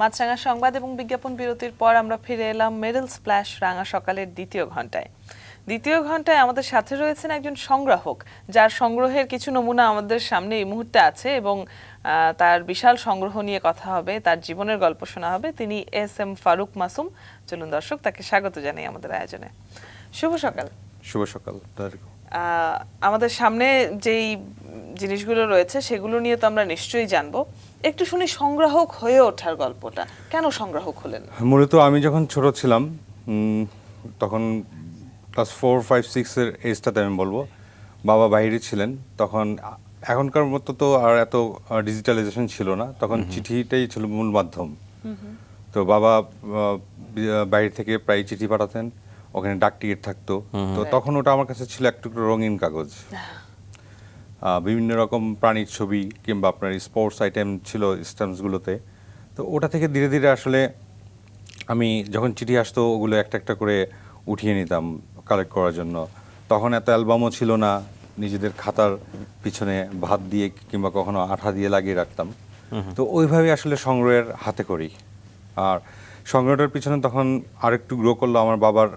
মাছরাঙা সংবাদ এবং বিজ্ঞাপন বিরতির পর আমরা ফিরে এলাম মেরিল স্প্ল্যাশ রাঙা সকালের দ্বিতীয় ঘন্টায়। দ্বিতীয় ঘন্টায় আমাদের সাথে রয়েছেন একজন সংগ্রাহক, যার সংগ্রহের কিছু নমুনা আমাদের সামনে এই মুহূর্তে আছে এবং তার বিশাল সংগ্রহ নিয়ে কথা হবে, তার জীবনের গল্প শোনা হবে। তিনি এস.এম. ফারুক মাসুম। চলুন দর্শক, তাকে স্বাগত জানাই আমাদের আয়োজনে। শুভ সকাল। শুভ সকাল। আমাদের সামনে যেই জিনিসগুলো রয়েছে সেগুলো নিয়ে তো আমরা নিশ্চয়ই জানবো। একটু শুনি সংগ্রাহক হয়ে ওঠার গল্পটা, কেন সংগ্রাহক হলেন? মূলত আমি যখন ছোট ছিলাম, তখন ক্লাস 4, 5, 6 এর এজটাতে আমি বলবো, বাবা বাইরে ছিলেন। তখন এখনকার মতো তো আর এত ডিজিটালাইজেশন ছিল না, তখন চিঠিটাই ছিল মূল মাধ্যম। তো বাবা বাইরে থেকে প্রায় চিঠি পাঠাতেন, ওখানে ডাক টিকিট থাকতো। তো তখন ওটা আমার কাছে ছিল এক টুকরো রঙিন কাগজ, বিভিন্ন রকম প্রাণীর ছবি কিংবা আপনার স্পোর্টস আইটেম ছিল স্ট্যাম্পসগুলোতে। তো ওটা থেকে ধীরে ধীরে আসলে আমি যখন চিঠি আসতো ওগুলো একটা একটা করে উঠিয়ে নিতাম কালেক্ট করার জন্য। তখন এত অ্যালবামও ছিল না, নিজেদের খাতার পিছনে ভাত দিয়ে কিংবা কখনো আঠা দিয়ে লাগিয়ে রাখতাম। তো ওইভাবেই আসলে সংগ্রহের হাতে করি। আর সংগ্রহটার পিছনে তখন আরেকটু গ্রো করলো আমার বাবার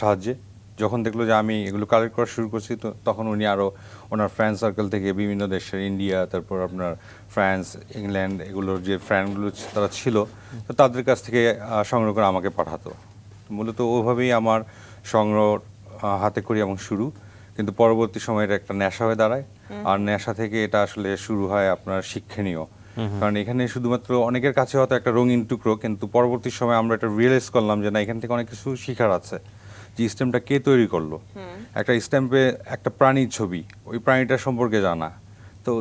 সাহায্যে। যখন দেখলো যে আমি এগুলো কালেক্ট করা শুরু করছি, তো তখন উনি আরও ওনার ফ্রেন্ড সার্কেল থেকে বিভিন্ন দেশের, ইন্ডিয়া, তারপর আপনার ফ্রান্স, ইংল্যান্ড, এগুলোর যে ফ্রেন্ডগুলো তারা ছিল, তো তাদের কাছ থেকে সংগ্রহ করে আমাকে পাঠাতো। মূলত ওইভাবেই আমার সংগ্রহ হাতে করি এবং শুরু, কিন্তু পরবর্তী সময়ে এটা একটা নেশা হয়ে দাঁড়ায়। আর নেশা থেকে এটা আসলে শুরু হয় আপনার শিক্ষণীয়, কারণ এখানে শুধুমাত্র অনেকের কাছে হয়তো একটা রঙিন টুকরো, কিন্তু পরবর্তী সময় আমরা এটা রিয়েলাইজ করলাম যে না, এখান থেকে অনেক কিছু শিখার আছে। যে স্ট্যাম্পটা কে তৈরি করলো, একটা স্ট্যাম্পে একটা প্রাণীর ছবি, ওই প্রাণীটার সম্পর্কে জানা। তো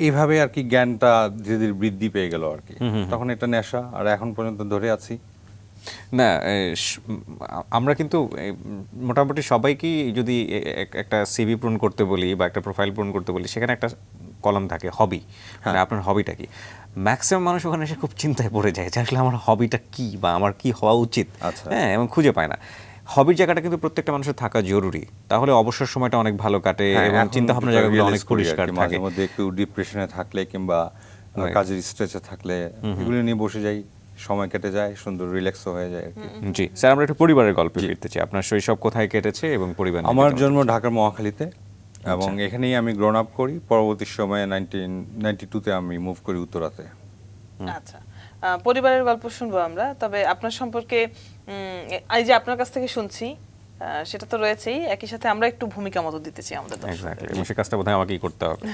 এইভাবে আর কি জ্ঞানটা ধীরে ধীরে বৃদ্ধি পেয়ে গেল আর কি। তখন এটা নেশা, আর এখন পর্যন্ত ধরে আছি। না, আমরা কিন্তু মোটামুটি সবাইকেই যদি একটা সিভি পূরণ করতে বলি বা একটা প্রোফাইল পূরণ করতে বলি, সেখানে একটা কলাম থাকে হবি, মানে আপনার হবিটা কি। ম্যাক্সিমাম মানুষ ওখানে এসে খুব চিন্তায় পড়ে যায় যে আসলে আমার হবিটা কি বা আমার কি হওয়া উচিত, হ্যাঁ, এবং খুঁজে পায় না। হবির জায়গাটা কিন্তু প্রত্যেকটা মানুষের থাকা জরুরি, তাহলে অবসর সময়টা অনেক ভালো কাটে এবং চিন্তা ভাবনার জায়গাগুলো অনেক পরিষ্কার থাকে। মাঝে মধ্যে একটু ডিপ্রেশনে থাকলে কিংবা কাজের স্ট্রেসে থাকলে এগুলো নিয়ে বসে যাই, সময় কেটে যায়, সুন্দর রিল্যাক্সও হয়ে যায় আর কি। জি স্যার, আমরা একটু পরিবারের গল্পে ফিরতে চাই। আপনার শৈশব কোথায় কেটেছে এবং পরিবার? আমার জন্ম ঢাকার মহাখালীতে, এবং এখানেই আমি গ্রোন আপ করি। পরবর্তী সময়ে 1992-তে আমি মুভ করি উত্তরাতে। আচ্ছা, পরিবারের গল্প শুনবো আমরা, তবে আপনার সম্পর্কে এই যে আপনার কাছ থেকে শুনছি সেটা তো রয়েছেই, একই সাথে আমরা একটু ভূমিকা মতো দিতে চাই আমাদের দর্শকদের। এবং সে কাজটা বোধহয় আমাকেই করতে হবে।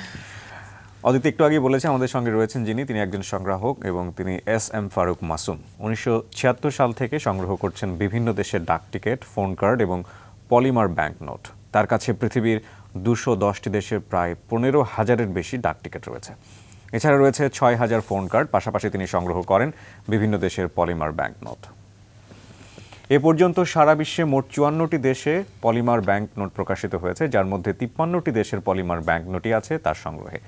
অদিতি একটু আগে বলেছে আমাদের সঙ্গে রয়েছেন যিনি, তিনি একজন সংগ্রাহক এবং তিনি এস.এম. ফারুক মাসুম। 1976 সাল থেকে সংগ্রহ করছেন বিভিন্ন দেশের ডাক টিকিট, ফোন কার্ড এবং পলিমার ব্যাংক নোট। তার কাছে পৃথিবীর 210টি দেশের প্রায় 15,000-এর বেশি ডাক টিকিট রয়েছে। এছাড়া রয়েছে 6,000 ফোন কার্ড। পাশাপাশি তিনি সংগ্রহ করেন বিভিন্ন দেশের পলিমার ব্যাংক নোট। এ পর্যন্ত সারা বিশ্বে মোট 54টি দেশে পলিমার ব্যাংক নোট প্রকাশিত হয়েছে, যার মধ্যে 53টি দেশের পলিমার ব্যাংক নোটই আছে তার সংগ্রহে।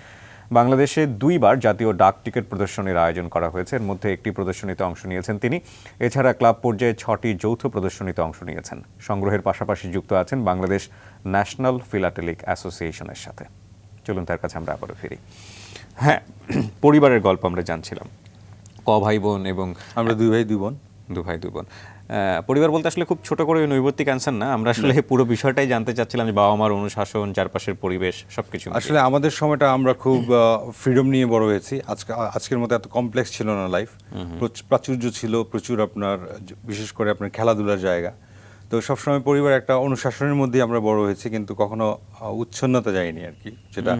বাংলাদেশে 2বার জাতীয় ডাক টিকিট প্রদর্শনীর আয়োজন করা হয়েছে, এর মধ্যে একটি প্রদর্শনীতে অংশ নিয়েছেন তিনি। এছাড়া ক্লাব পর্যায়ে 6টি যৌথ প্রদর্শনীতে অংশ নিয়েছেন। সংগ্রহের পাশাপাশি যুক্ত আছেন বাংলাদেশ ন্যাশনাল ফিলাটেলিক অ্যাসোসিয়েশনের সাথে। চলুন তার কাছে আমরা আবারও ফিরি। হ্যাঁ, পরিবারের গল্প আমরা জানছিলাম, ভাই বোন এবং আমরা 2 ভাই 2 বোন। 2 ভাই 2 বোন। পরিবার বলতে আসলে খুব ছোট করে নৈবত্তিক অ্যান্সার না, আমরা আসলে পুরো বিষয়টাই জানতে চাচ্ছিলাম যে বাবা মার অনুশাসন, চারপাশের পরিবেশ, সবকিছু। আসলে আমাদের সময়টা আমরা খুব ফ্রিডম নিয়ে বড় হয়েছি। আজকের মতো এত কমপ্লেক্স ছিল না লাইফ, প্রাচুর্য ছিল প্রচুর, আপনার বিশেষ করে আপনার খেলাধুলার জায়গা। তো সবসময় পরিবার একটা অনুশাসনের মধ্যে আমরা বড় হয়েছি, কিন্তু কখনো উচ্ছন্নতা যায়নি আর কি। যেটা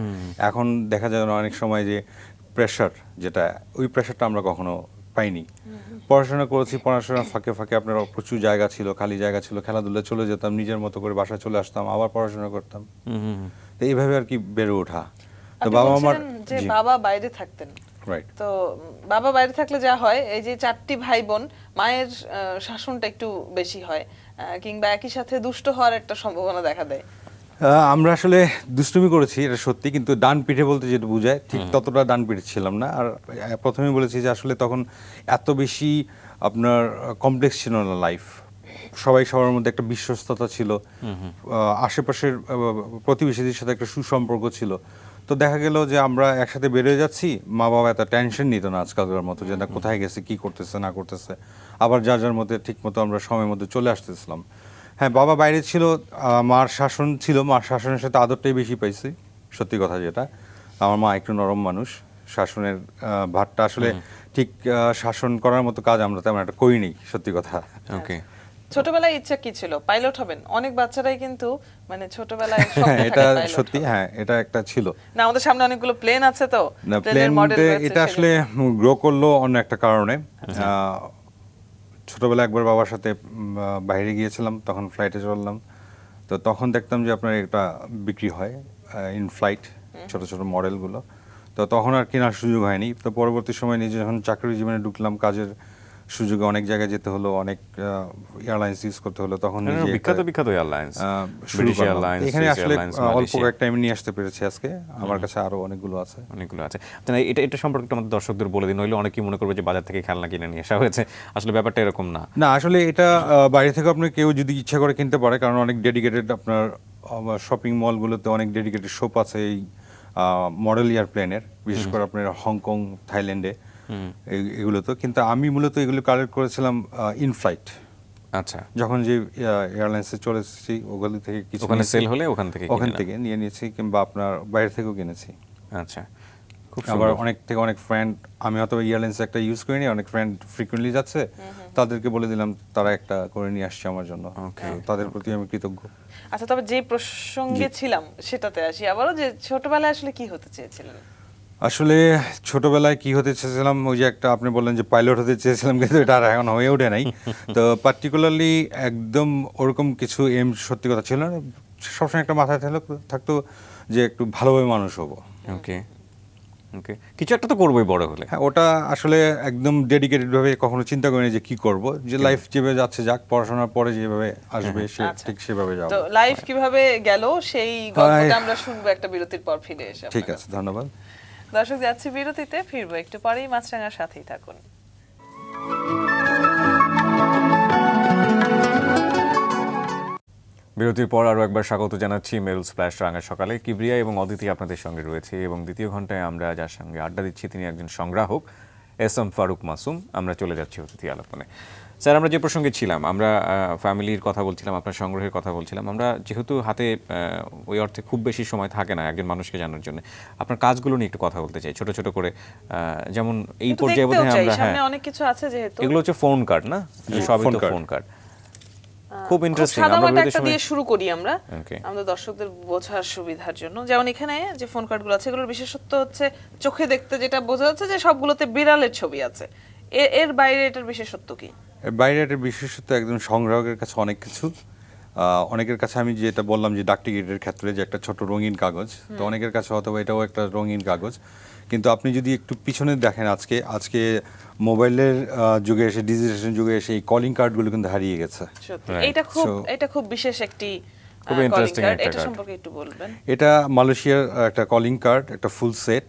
এখন দেখা যায় অনেক সময় যে প্রেশার, যেটা ওই প্রেশারটা আমরা কখনো পাইনি। পড়াশোনা করেছি, পড়াশোনার ফাঁকে ফাঁকে আপনার প্রচুর জায়গা ছিল, খালি জায়গা ছিল, খেলাধুলা চলে যেতাম, নিজের মতো করে বাসায় চলে আসতাম, আবার পড়াশোনা করতাম। তো এইভাবে আর কি বেড়ে ওঠা। তো বাবা আমার যে বাবা বাইরে থাকতেন, রাইট। তো বাবা বাইরে থাকলে যা হয়, এই যে 4টি ভাই বোন, মায়ের শাসনটা একটু বেশি হয়, কিংবা একই সাথে দুষ্ট হওয়ার একটা সম্ভাবনা দেখা দেয়। আমরা আসলে দুষ্টুমি করেছি, এটা সত্যি, কিন্তু ডান পিঠে বলতে যেটা বোঝায় ঠিক ততটা ডান পিঠে ছিলাম না। আর প্রথমেই বলেছি যে আসলে তখন এত বেশি আপনার কমপ্লেক্স ছিল না লাইফ, সবাই সবার মধ্যে একটা বিশ্বস্ততা ছিল, আশেপাশের প্রতিবেশীদের সাথে একটা সুসম্পর্ক ছিল। তো দেখা গেল যে আমরা একসাথে বেরিয়ে যাচ্ছি, মা বাবা এত টেনশন নিত না আজকালকার মতো যে না কোথায় গেছে, কি করতেছে না করতেছে, আবার যার যার মধ্যে ঠিক মতো আমরা সময়ের মধ্যে চলে আসতেছিলাম। হ্যাঁ, বাবা বাইরে ছিল, মার শাসন ছিল, মার শাসনের সাথে আদরটাই বেশি পাইছি, সত্যি কথা যেটা। আমার মা একটু নরম মানুষ, শাসনের ভারটা আসলে ঠিক শাসন করার মতো কাজ আমরা তেমন একটা করিনি, সত্যি কথা। ওকে, ছোটবেলায় ইচ্ছা কি ছিল? পাইলট হবেন? অনেক বাচ্চারাই কিন্তু মানে ছোটবেলায় স্বপ্ন থাকে এটা পাইলট সত্যি, হওয়ার। হ্যাঁ এটা একটা ছিল। না, আমাদের সামনে অনেকগুলো প্লেন আছে, তো না, প্লেনের মডেল প্লেন রয়েছে, এটা আসলে গ্রো করলো অন্য একটা কারণে। ছোটবেলায় একবার বাবার সাথে বাইরে গিয়েছিলাম, তখন ফ্লাইটে চললাম, তো তখন দেখতাম যে আপনার এটা বিক্রি হয় ইন ফ্লাইট, ছোট ছোট মডেলগুলো। তো তখন আর কেনার সুযোগ হয়নি। তো পরবর্তী সময় নিজে যখন চাকরি জীবনে ঢুকলাম, কাজের সুযোগে অনেক জায়গায় যেতে হলো, অনেক এয়ারলাইন্স ইউজ করতে হলো, তখন নিজে বিখ্যাত বিখ্যাত এয়ারলাইন্স, শুরু ব্রিটিশ করলাম। এয়ারলাইন্স, এখানে সুইস আসলে এয়ারলাইন্স, অল্প মালয়েশিয়া, কয়েকটা আমি নিয়ে আসতে পেরেছি আজকে, আমার কাছে আরো অনেকগুলো আছে। অনেকগুলো আছে। তো এটা এটা সম্পর্কে একটু আমাদের দর্শকদের বলে দিন, নইলে অনেকেই মনে করবে যে বাজার থেকে খেলনা কিনে নিয়ে আসা হয়েছে। আসলে ব্যাপারটা এরকম না। না, আসলে এটা বাইরে থেকে আপনি কেউ যদি ইচ্ছা করে কিনতে পারে, কারণ অনেক ডেডিকেটেড আপনার শপিং মলগুলোতে অনেক ডেডিকেটেড শপ আছে এই মডেল এয়ারপ্লেনের, বিশেষ করে আপনার হংকং, থাইল্যান্ডে এগুলোতে। কিন্তু আমি মূলত এগুলো কালেক্ট করেছিলাম ইন ফ্লাইট, আচ্ছা, যখন যে এয়ারলাইন্সে চলে এসেছি ওগুলো থেকে কিছু ওখানে নিয়েছি, সেল হলে ওখান থেকে ওখান কিনে থেকে নিয়ে নিয়েছি, কিংবা আপনার বাইরে থেকেও কিনেছি। নেন। আচ্ছা, খুব আবার সুন্দর। অনেক থেকে অনেক ফ্রেন্ড, আমি হয়তো এয়ারলাইন্স একটা ইউজ করিনি, অনেক ফ্রেন্ড ফ্রিকুয়েন্টলি যাচ্ছে, তাদেরকে বলে দিলাম, তারা একটা করে নিয়ে আসছে আমার জন্য। Okay, তো তাদের প্রতি আমি কৃতজ্ঞ। আচ্ছা, তবে যে প্রসঙ্গে ছিলাম সেটাতে আসি আবারও, যে ছোটবেলায় আসলে কি হতে চেয়েছিলেন? আসলে ছোটবেলায় কি হতে চেয়েছিলাম, ওই যে একটা আপনি বললেন যে পাইলট হতে চেয়েছিলাম, কিন্তু এটা আর এখন হয়ে ওঠে নাই। তো পার্টিকুলারলি একদম ওরকম কিছু এম সত্যি কথা ছিল না, সবসময় একটা মাথায় থাকতো যে একটু ভালোভাবে মানুষ হব। ওকে, ওকে, কিছু একটা তো করবোই বড় হলে। হ্যাঁ, ওটা আসলে একদম ডেডিকেটেড ভাবে কখনো চিন্তা করিনি যে কি করব, যে লাইফ যেভাবে যাচ্ছে যাক, পড়াশোনার পরে যেভাবে আসবে আচ্ছা। ঠিক সেভাবে যাব। তো লাইফ কিভাবে গেল সেই গল্পটা আমরা শুনবো একটা বিরতির পর ফিরে এসে। ঠিক আছে, ধন্যবাদ। দর্শক, যাচ্ছি বিরতিতে, ফিরবো একটু পরেই। মাছরাঙার সাথেই থাকুন। বিরতির পর আরও একবার স্বাগত জানাচ্ছি মেরুল স্প্ল্যাশ রাঙা সকালে। কিবরিয়া এবং অদিতি আপনাদের সঙ্গে রয়েছে, এবং দ্বিতীয় ঘন্টায় আমরা যার সঙ্গে আড্ডা দিচ্ছি তিনি একজন সংগ্রাহক, এস.এম. ফারুক মাসুম। আমরা চলে যাচ্ছি অতিথি আলোচনে। স্যার, আমরা যে প্রসঙ্গে ছিলাম, আমরা ফ্যামিলির কথা বলছিলাম, আপনার সংগ্রহের কথা বলছিলাম। আমরা যেহেতু হাতে ওই অর্থে খুব বেশি সময় থাকে না একজন মানুষকে জানার জন্য, আপনার কাজগুলো নিয়ে একটু কথা বলতে চাই, ছোট ছোট করে। যেমন এই কিন্তু পর্যায়ে দেখতেও বোধহয় চাই, আমরা, হ্যাঁ, সামনে অনেক কিছু আছে যেহেতু। এগুলো হচ্ছে ফোন কার্ড না, সবই ফোন তো কার্ড। Phone card. খুব ইন্টারেস্টিং। সাদামাটা আমরা বিরতির একটা সময় দিয়ে শুরু করি আমরা, Okay. আমাদের দর্শকদের বোঝার সুবিধার জন্য। যেমন এখানে যে ফোন কার্ডগুলো আছে, এগুলোর বিশেষত্ব হচ্ছে চোখে দেখতে যেটা বোঝা যাচ্ছে যে সবগুলোতে বিড়ালের ছবি আছে। এর বাইরে এটার বিশেষত্ব কি? এর বাইরে একটা বিশেষত্ব, একজন সংগ্রাহকের কাছে অনেক কিছু। অনেকের কাছে আমি যেটা বললাম যে ডাক টিকিটের ক্ষেত্রে যে একটা ছোট রঙিন কাগজ, তো অনেকের কাছে অথবা এটাও একটা রঙিন কাগজ। কিন্তু আপনি যদি একটু পিছনে দেখেন, আজকে মোবাইলের যুগে এসে, ডিজিটাল যুগে এসে এই কলিং কার্ডগুলো কিন্তু হারিয়ে গেছে। সত্যি Right. এটা খুব বিশেষ একটি খুব calling interesting card। একটা এটা card। সম্পর্কে একটু বলবেন। এটা মালয়েশিয়ার একটা কলিং কার্ড, একটা ফুল সেট।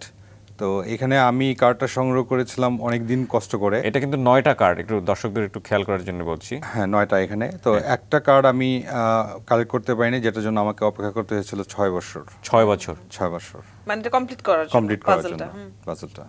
তো এখানে আমি কার্ডটা সংগ্রহ করেছিলাম অনেক দিন কষ্ট করে। এটা কিন্তু 9টা কার্ড, একটু দর্শকদের একটু খেয়াল করার জন্য বলছি। হ্যাঁ, 9টা এখানে। তো একটা কার্ড আমি কালেক্ট করতে পারিনি, যেটার জন্য আমাকে অপেক্ষা করতে হয়েছিল 6 বছর। 6 বছর। 6 বছর মানে এটা কমপ্লিট করার জন্য, কমপ্লিট করার জন্য puzzle-টা। পাজলটা।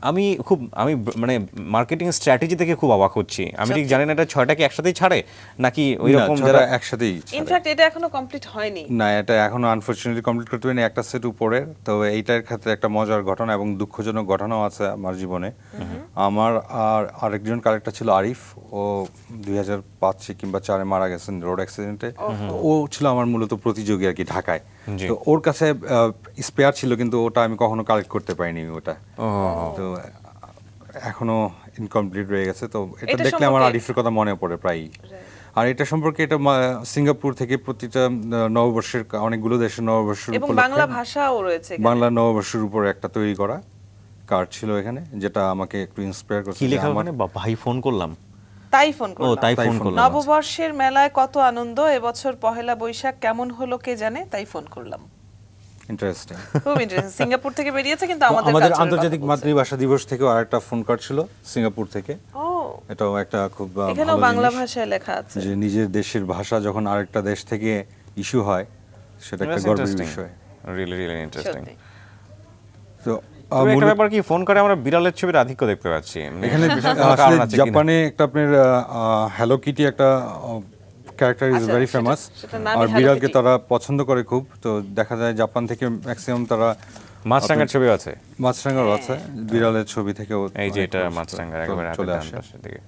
আমি মানে মার্কেটিং স্ট্র্যাটেজি থেকে খুব অবাক হচ্ছি। আমি ঠিক জানি না এটা 6টা কি একসাথেই ছাড়ে নাকি ওই রকম যারা একসাথেই ছাড়ে। ইনফ্যাক্ট এটা এখনো কমপ্লিট হয়নি। না, এটা এখনো আনফরচুনেটলি কমপ্লিট করতে পারিনি, একটা সেট উপরের। তো এইটার ক্ষেত্রে একটা মজার ঘটনা এবং দুঃখজনক ঘটনাও আছে আমার জীবনে। আমার আরেকজন কালেক্টর ছিল আরিফ, ও 2005 কিংবা 4 মারা গেছেন রোড অ্যাক্সিডেন্টে। ও ছিল আমার মূলত প্রতিযোগী আর কি, ঢাকায়। জি। তো ওর কাছে স্পেয়ার ছিল, কিন্তু ওটা আমি কখনো কালেক্ট করতে পারিনি ওটা। তো এখনো ইনকমপ্লিট রয়ে গেছে। তো এটা এটা দেখলে আমার সম্পর্কে- আরিফের কথা মনে পড়ে প্রায়ই। আর এটা সম্পর্কে, এটা সিঙ্গাপুর থেকে প্রতিটা নববর্ষের, অনেকগুলো দেশের নববর্ষের এবং উপলক্ষে বাংলা ভাষাও রয়েছে এখানে। বাংলা নববর্ষের উপরে একটা তৈরি করা কার্ড ছিল এখানে, যেটা আমাকে একটু ইন্সপায়ার করছে। কি যে লেখা আমার- ওখানে? ভাই ফোন করলাম। তাই ফোন ও করলাম। তাই তাই ফোন ফোন করলাম। নববর্ষের মেলায় কত আনন্দ, এবছর পহেলা বৈশাখ কেমন হলো কে জানে, তাই ফোন করলাম। ইন্টারেস্টিং। খুব ইন্টারেস্টিং। সিঙ্গাপুর থেকে বেরিয়েছে, কিন্তু আমাদের আমাদের culture-এর কথা আন্তর্জাতিক বলছে। মাতৃভাষা দিবস থেকেও আরেকটা ফোন কার্ড ছিল সিঙ্গাপুর থেকে। ও, এটাও একটা খুব এখানেও ভালো বাংলা জিনিস, ভাষায় লেখা আছে। যে নিজের দেশের ভাষা যখন আরেকটা দেশ থেকে ইস্যু হয়, সেটা একটা That's গর্বের interesting. বিষয়। Really, really interesting. সত্যি। তো তবে একটা ব্যাপার কি ফোন করে আমরা বিড়ালের ছবির আধিক্য দেখতে পাচ্ছি এখানে বিশাল কোনো আসলে কারণ আছে কিনা? জাপানে একটা আপনার হ্যালো কিটি একটা ক্যারেক্টার ইজ আচ্ছা, ভেরি সেটা- ফেমাস, সেটার নামই আর Hello বিড়ালকে Kitty। তারা পছন্দ করে খুব। তো দেখা যায় জাপান থেকে ম্যাক্সিমাম তারা মাছরাঙার ছবি আছে, মাছরাঙারও আছে, বিড়ালের ছবি থেকেও এই যে অনেক এটা মানুষ মাছরাঙার তো একেবারে চলে হাতের আসে ডান পাশের দিকে।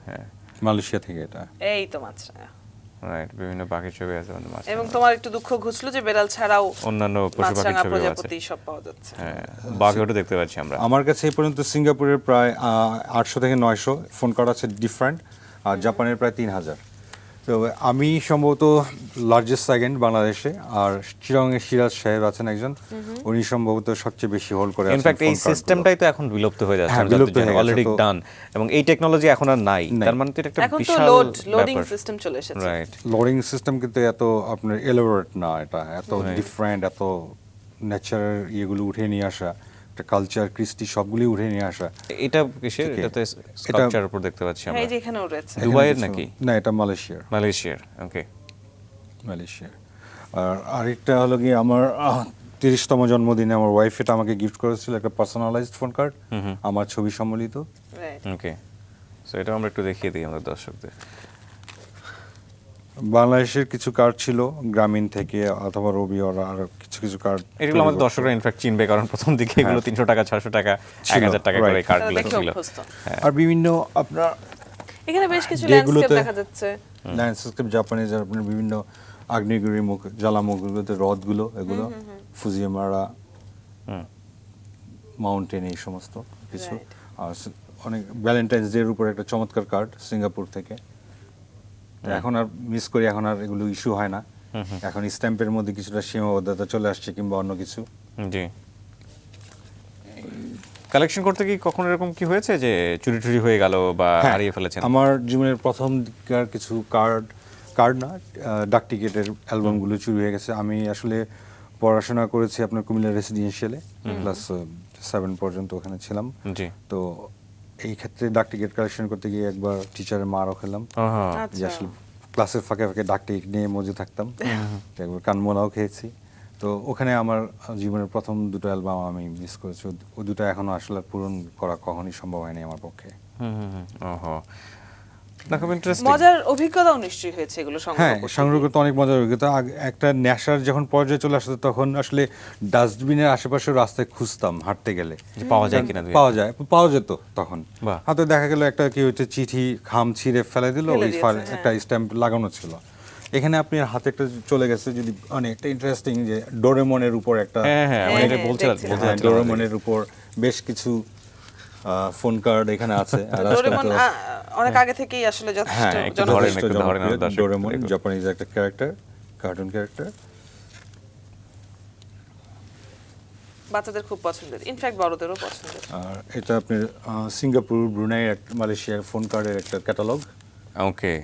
হ্যাঁ, মালয়েশিয়া থেকে এটা। এই তো মাছরাঙা। রাইট, বিভিন্ন পাখির ছবি আছে আমাদের মাছ, এবং তোমার একটু দুঃখ ঘুচলো যে বেড়াল ছাড়াও অন্যান্য পশু পাখির মাছরাঙা ছবিও আছে। প্রজাপতি সব পাওয়া যাচ্ছে। হ্যাঁ, বাঘেও দেখতে পাচ্ছি আমরা। আমার কাছে এই পর্যন্ত সিঙ্গাপুরের প্রায় 800 থেকে 900 ফোন কার্ড আছে ডিফারেন্ট, আর জাপানের প্রায় 3000। তো আমি সম্ভবত লার্জেস্ট সেকেন্ড বাংলাদেশে, আর চিরাংয়ের সিরাজ সাহেব আছেন একজন, উনি সম্ভবত সবচেয়ে বেশি হোল্ড করে আছেন ইনফ্যাক্ট এই phone card সিস্টেমটাই তো এখন বিলুপ্ত হয়ে যাচ্ছে, হ্যাঁ, বিলুপ্ত হয়ে গেছে, অলরেডি তো- ডান, এবং এই টেকনোলজি এখন আর নাই। তার মানে তো এটা একটা এখন তো বিশাল লোডিং ব্যাপার। সিস্টেম চলে এসেছে। রাইট, লোডিং সিস্টেম কিন্তু এত আপনার এলোরেট না, এটা এত ডিফারেন্ট, এত ন্যাচারাল ইয়েগুলো উঠে নিয়ে আসা, একটা কালচার কৃষ্টি সবগুলি উঠে নিয়ে আসা। এটা কিসের? ঠিক এটা তো স্কাল্পচার উপর দেখতে পাচ্ছি হ্যাঁ, আমরা। এই যে এখানেও রয়েছে। দুবাইয়ের এখানে নাকি? কিছু- না, এটা মালয়েশিয়ার। মালয়েশিয়ার, ওকে। মালয়েশিয়ার। আর আরেকটা হলো গিয়ে আমার 30তম জন্মদিনে আমার ওয়াইফ এটা আমাকে গিফট করেছিল, একটা পার্সোনালাইজড ফোন কার্ড, আমার ছবি সম্বলিত। Right. ওকে, সো এটা আমরা একটু দেখিয়ে দিই আমাদের দর্শকদের। বাংলাদেশের কিছু কার্ড ছিল গ্রামীণ থেকে, অথবা রবি ওর আর কিছু কিছু কার্ড এগুলো আমাদের দর্শকরা ইনফ্যাক্ট চিনবে, কারণ প্রথম দিকে এগুলো 300 টাকা, 600 টাকা, ছিল, 1000 টাকা করে right. কার্ডগুলো তারা দেখে ছিল। অভ্যস্ত। আর বিভিন্ন আপনার এখানে বেশ কিছু যেগুলোতে- ল্যান্ডস্কেপ দেখা যাচ্ছে। ল্যান্ডস্কেপ জাপানিজ, আপনার বিভিন্ন আগ্নেয়গিরি মুখ, জ্বালামুখগুলোতে হ্রদগুলো, এগুলো ফুজিয়ামারা মাউন্টেন, এই সমস্ত কিছু। Right. আর অনেক ভ্যালেন্টাইন্স ডে এর উপর একটা চমৎকার কার্ড সিঙ্গাপুর থেকে। তো এখন আর মিস করি, এখন আর এগুলো ইস্যু হয় না, এখন স্ট্যাম্পের মধ্যে কিছুটা সীমাবদ্ধতা চলে আসছে, কিংবা অন্য কিছু। জি, কালেকশন করতে কি কখনো এরকম কি হয়েছে যে চুরি টুরি হয়ে গেল বা হ্যাঁ, হারিয়ে ফেলেছেন? আমার জীবনের প্রথম দিককার কিছু কার্ড না, ডাক টিকেটের অ্যালবামগুলো চুরি হয়ে গেছে। আমি আসলে পড়াশোনা করেছি আপনার কুমিল্লা রেসিডেন্সিয়ালে, ক্লাস 7 পর্যন্ত ওখানে ছিলাম। জি, তো এই ক্ষেত্রে ডাক টিকিট কালেকশন করতে গিয়ে একবার টিচারের মারও খেলাম, যে আচ্ছা। আসলে ক্লাসের ফাঁকে ফাঁকে ডাক টিকিট নিয়ে মজে থাকতাম, একবার কানমোলাও খেয়েছি। তো ওখানে আমার জীবনের প্রথম দুটো অ্যালবাম আমি মিস করেছি, ও দুটো এখনো আসলে আর পূরণ করা কখনই সম্ভব হয়নি আমার পক্ষে। ওহো, না, খুব ইন্টারেস্টিং। মজার অভিজ্ঞতাও নিশ্চয়ই হয়েছে এগুলো সংগ্রহ হ্যাঁ, করতে সংগ্রহ গিয়ে। করতে অনেক মজার অভিজ্ঞতা। একটা নেশার যখন পর্যায়ে চলে আসতো, তখন আসলে ডাস্টবিনের আশেপাশে রাস্তায় খুঁজতাম হাঁটতে গেলে, যে পাওয়া যায় কিনা দুই পাওয়া যেত তখন। বাহ। হাতে দেখা গেল একটা কি হচ্ছে চিঠি খাম ছিঁড়ে ফেলে দিল, ফেলে ওই দিয়েছে, ফাইল- হ্যাঁ। একটা স্ট্যাম্প লাগানো ছিল। এখানে আপনি হাতে একটা চলে গেছে, যদি অনেকটা ইন্টারেস্টিং, যে ডোরেমনের উপর একটা, হ্যাঁ হ্যাঁ, আমি হ্যাঁ, এটা হ্যাঁ, বলছিলাম দেখছিলাম। হ্যাঁ, ডোরেমনের উপর বেশ কিছু ফোন কার্ড এখানে আছে। আর আজকাল ডোরেমন তো- অনেক আগে থেকেই আসলে যথেষ্ট হ্যাঁ, একটু জনপ্রিয়। ধরেন, যথেষ্ট একটু ধরেন জনপ্রিয়। আমার দর্শকদের ডোরেমন একটু। জাপানিজ একটা ক্যারেক্টার, কার্টুন ক্যারেক্টার। বাচ্চাদের খুব পছন্দের, ইনফ্যাক্ট বড়দেরও পছন্দের। আর এটা আপনার সিঙ্গাপুর, ব্রুনাই, মালয়েশিয়ার ফোন কার্ডের একটা ক্যাটালগ। ওকে,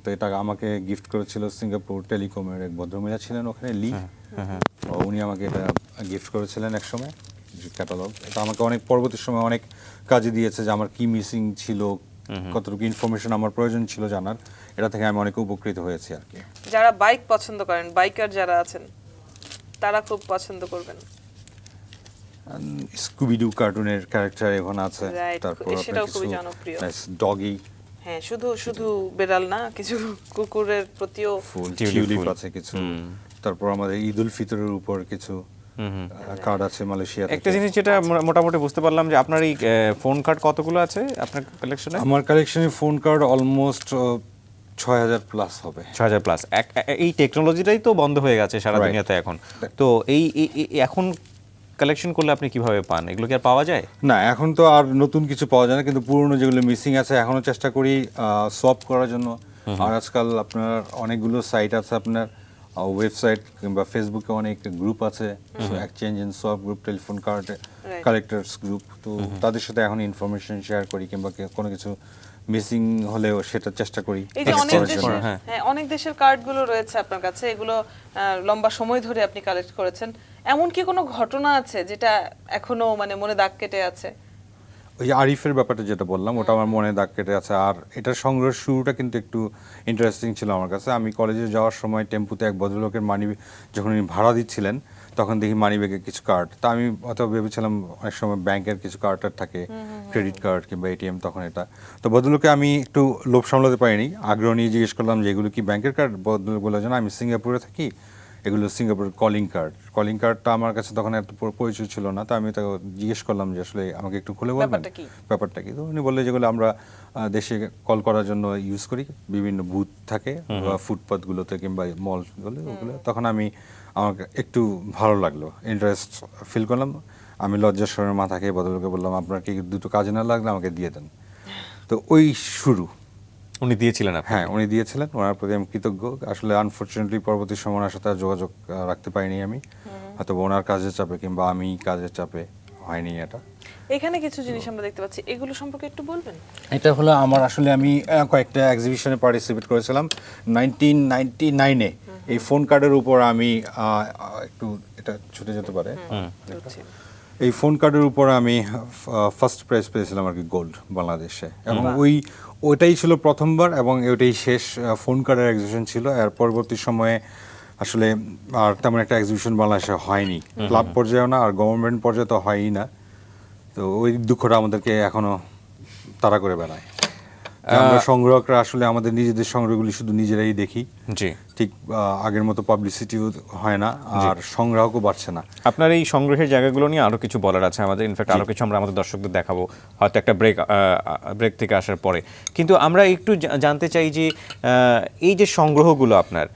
তো এটা আমাকে গিফট করেছিল সিঙ্গাপুর টেলিকমের এক ভদ্রমহিলা ছিলেন ওখানে, লি। উনি আমাকে এটা গিফট করেছিলেন এক সময়, ক্যাটালগ। এটা আমাকে অনেক পরবর্তী সময় অনেক কাজে দিয়েছে, যে আমার কি মিসিং ছিল, কতটুকু ইনফরমেশন আমার প্রয়োজন ছিল জানার, এটা থেকে আমি অনেক উপকৃত হয়েছি আর কি। যারা বাইক পছন্দ করেন, বাইকার যারা আছেন, তারা খুব পছন্দ করবেন। স্কুবিডু কার্টুনের ক্যারেক্টার এখন আছে। Right, তারপর সেটাও খুবই জনপ্রিয়। ডগি হ্যাঁ, শুধু বেড়াল না, কিছু কুকুরের প্রতিও ফুল, টিউলিপ টিউলিপ ফুল। আছে কিছু। তারপর আমাদের ঈদ উল ফিতরের উপর কিছু কার্ড আছে মালয়েশিয়া একটা থেকে। জিনিস যেটা মোটামুটি বুঝতে পারলাম যে আপনার এই ফোন কার্ড কতগুলো আছে আপনার কালেকশনে? আমার কালেকশনে ফোন কার্ড অলমোস্ট 6000 প্লাস হবে। 6000 প্লাস। এই টেকনোলজিটাই তো বন্ধ হয়ে গেছে সারা Right. দুনিয়াতে এখন। তো এখন কালেকশন করলে আপনি কিভাবে পান? এগুলো কি আর পাওয়া যায়? না, এখন তো আর নতুন কিছু পাওয়া যায় না, কিন্তু পুরনো যেগুলো মিসিং আছে এখনো চেষ্টা করি সোয়াপ করার জন্য। আর আজকাল আপনার অনেকগুলো সাইট আছে, আপনার ওয়েবসাইট কিংবা ফেসবুকে অনেক গ্রুপ আছে, exchange and swap group, telephone card collectors group. তো তাদের সাথে এখন ইনফরমেশন শেয়ার করি, কিংবা কোনো কিছু মিসিং হলেও সেটা চেষ্টা করি এই যে অনেক exchange করার দেশের, জন্য। হ্যাঁ, অনেক দেশের কার্ডগুলো রয়েছে আপনার কাছে, এগুলো লম্বা সময় ধরে আপনি কালেক্ট করেছেন। এমন কি কোনো ঘটনা আছে যেটা এখনো মানে মনে দাগ কেটে আছে? ওই যে আরিফের ব্যাপারটা যেটা বললাম, ওটা আমার মনে দাগ কেটে আছে। আর এটার সংগ্রহের শুরুটা কিন্তু একটু ইন্টারেস্টিং ছিল আমার কাছে। আমি কলেজে যাওয়ার সময় টেম্পুতে এক ভদ্রলোকের মানি যখন উনি ভাড়া দিচ্ছিলেন, তখন দেখি মানি ব্যাগে কিছু কার্ড, তা আমি অথবা ভেবেছিলাম অনেক সময় ব্যাংকের কিছু কার্ড থাকে, ক্রেডিট কার্ড কিংবা এটিএম, তখন এটা। তো ভদ্রলোককে আমি একটু লোভ সামলাতে পারিনি, আগ্রহ নিয়ে জিজ্ঞেস করলাম যে এগুলো কি ব্যাংকের কার্ড। ভদ্রলোক বললো যে না, আমি সিঙ্গাপুরে থাকি, এগুলো সিঙ্গাপুরের কলিং কার্ড। কলিং কার্ডটা আমার কাছে তখন এত পরিচয় ছিল না, তো আমি তাকে জিজ্ঞেস করলাম যে আসলে আমাকে একটু খুলে বলবেন ব্যাপারটা কি। তো উনি বললেন যেগুলো আমরা দেশে কল করার জন্য ইউজ করি, বিভিন্ন বুথ থাকে বা ফুটপাথগুলোতে কিংবা মলগুলো, ওগুলো। তখন আমাকে একটু ভালো লাগলো, ইন্টারেস্ট ফিল করলাম। আমি লজ্জার স্বরে মাথাকে বদলকে বললাম, আপনার কি দুটো কাজে না লাগলে আমাকে দিয়ে দেন। তো ওই শুরু। উনি দিয়েছিলেন আপনাকে? হ্যাঁ, উনি দিয়েছিলেন, ওনার প্রতি আমি কৃতজ্ঞ। আসলে আনফর্চুনেটলি পরবর্তী সময় ওনার সাথে আর যোগাযোগ রাখতে পারিনি আমি, হয়তো ওনার কাজের চাপে কিংবা আমি কাজের চাপে হয়নি এটা। এখানে কিছু জিনিস আমরা দেখতে পাচ্ছি, এগুলো সম্পর্কে একটু বলবেন? এটা হলো আমার, আসলে আমি কয়েকটা এক্সিবিশনে পার্টিসিপেট করেছিলাম 1999-এ। এই ফোন কার্ডের উপর আমি একটু, এটা ছুটে যেতে পারে, এই ফোন কার্ডের উপর আমি ফার্স্ট প্রাইজ পেয়েছিলাম আর কি, গোল্ড বাংলাদেশে। এবং ওইটাই ছিল প্রথমবার এবং ওইটাই শেষ ফোন কার্ডের এক্সিবিশন ছিল। এর পরবর্তী সময়ে আসলে আর তেমন একটা এক্সিবিশন বাংলাদেশে হয়নি, ক্লাব পর্যায়েও না, আর গভর্নমেন্ট পর্যায়ে তো হয়ই না। তো ওই দুঃখটা আমাদেরকে এখনো তাড়া করে বেড়ায়। আমরা সংগ্রাহকরা আসলে আমাদের নিজেদের সংগ্রহগুলি শুধু নিজেরাই দেখি, জি, ঠিক আগের মতো পাবলিসিটিও হয় না, আর সংগ্রাহকও বাড়ছে না। আপনার এই সংগ্রহের জায়গাগুলো নিয়ে আরো কিছু বলার আছে আমাদের, ইনফ্যাক্ট আরো কিছু আমরা আমাদের দর্শকদের দেখাবো হয়তো একটা ব্রেক থেকে আসার পরে। কিন্তু আমরা একটু জানতে চাই যে এই যে সংগ্রহগুলো আপনার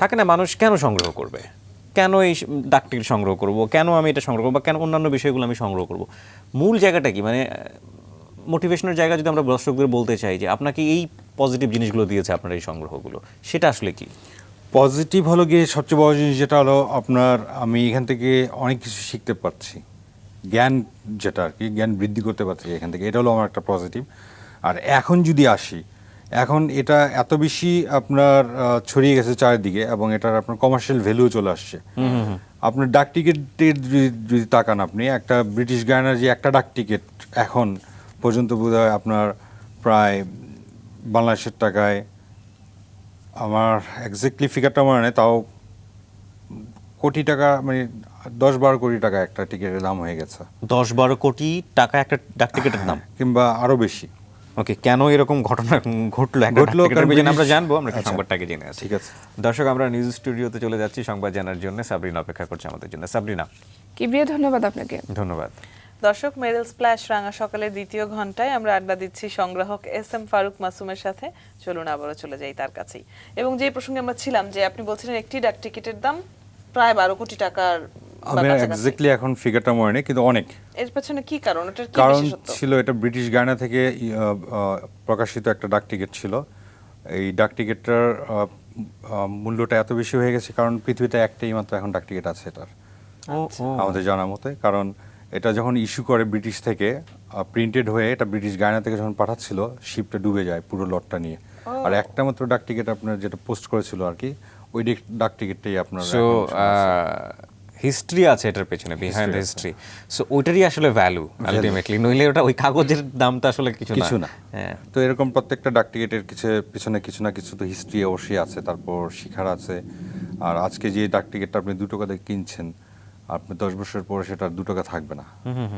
থাকে না, মানুষ কেন সংগ্রহ করবে, কেন এই ডাকটিকিট সংগ্রহ করব, কেন আমি এটা সংগ্রহ করবো, বা কেন অন্যান্য বিষয়গুলো আমি সংগ্রহ করব, মূল জায়গাটা কি? মানে মোটিভেশনের জায়গা যদি আমরা দর্শকদের বলতে চাই যে আপনাকে এই পজিটিভ জিনিসগুলো দিয়েছে আপনার এই সংগ্রহগুলো, সেটা আসলে কি? পজিটিভ হলো গিয়ে সবচেয়ে বড় জিনিস যেটা হলো আপনার, আমি এখান থেকে অনেক কিছু শিখতে পারছি, জ্ঞান যেটা আর কি, জ্ঞান বৃদ্ধি করতে পারছি এখান থেকে, এটা হলো আমার একটা পজিটিভ। আর এখন যদি আসি, এখন এটা এত বেশি আপনার ছড়িয়ে গেছে চারিদিকে, এবং এটার আপনার কমার্শিয়াল ভ্যালু চলে আসছে। আপনার ডাক টিকিটের যদি তাকান, আপনি একটা ব্রিটিশ গায়ানার যে একটা ডাক টিকিট এখন পর্যন্ত বোধহয় আপনার প্রায় বাংলাদেশের টাকায়, আমার এক্স্যাক্টলি ফিগারটা মনে নেই, তাও কোটি টাকা, মানে 10-12 কোটি টাকা একটা টিকিটের দাম হয়ে গেছে। 10-12 কোটি টাকা একটা ডাক টিকিটের দাম, কিংবা আরো বেশি। ওকে, কেন এরকম ঘটনা ঘটলো আমরা জানবো, আমরা সংবাদটাকে জেনে আসি। ঠিক আছে দর্শক, আমরা নিউজ স্টুডিওতে চলে যাচ্ছি সংবাদ জানার জন্য। সাবরিনা অপেক্ষা করছে আমাদের জন্য। সাবরিনা, কিবরিয়া, ধন্যবাদ আপনাকে। ধন্যবাদ। দর্শক, মেরিল স্প্ল্যাশ রাঙা সকালের দ্বিতীয় ঘন্টায় আমরা আড্ডা দিচ্ছি সংগ্রাহক এস.এম. ফারুক মাসুমের সাথে। চলুন আবারও চলে যাই তার কাছেই। এবং যে প্রসঙ্গে আমরা ছিলাম, যে আপনি বলছিলেন একটি ডাক টিকিটের দাম প্রায় 12 কোটি টাকার। আমি এক্স্যাক্টলি এখন ফিগারটা মনে নেই, কিন্তু অনেক। এর পেছনে কি কারণ? এটার কি কারণ বিশেষত্ব ছিল, এটা ব্রিটিশ গায়ানা থেকে প্রকাশিত একটা ডাক টিকিট ছিল। এই ডাক টিকিটটার মূল্যটা এত বেশি হয়ে গেছে কারণ পৃথিবীতে একটাই মাত্র এখন ডাক টিকিট আছে এটার, আমাদের জানা মতে। কারণ এটা যখন ইস্যু করে ব্রিটিশ থেকে, প্রিন্টেড হয়ে এটা ব্রিটিশ গায়ানা থেকে যখন পাঠাচ্ছিল, শিপটা ডুবে যায় পুরো লটটা নিয়ে। আর একটা মাত্র ডাক টিকিট আপনার যেটা পোস্ট করেছিল আর কি, ওই ডাক টিকিটটাই আপনার হিস্ট্রি আছে এটার পেছনে, বিহাইন্ড হিস্ট্রি। সো ওইটারই আসলে ভ্যালু আলটিমেটলি, নইলে ওটা ওই কাগজের দামটা আসলে কিছু না। হ্যাঁ, তো এরকম প্রত্যেকটা ডাক টিকিটের পিছনে কিছু না কিছু তো হিস্ট্রি অবশ্যই আছে, তারপর শিখার আছে। আর আজকে যে ডাক টিকিটটা আপনি 2 টাকা দিয়ে কিনছেন, আপনি 10 বছর পরে সেটা 2 টাকা থাকবে না,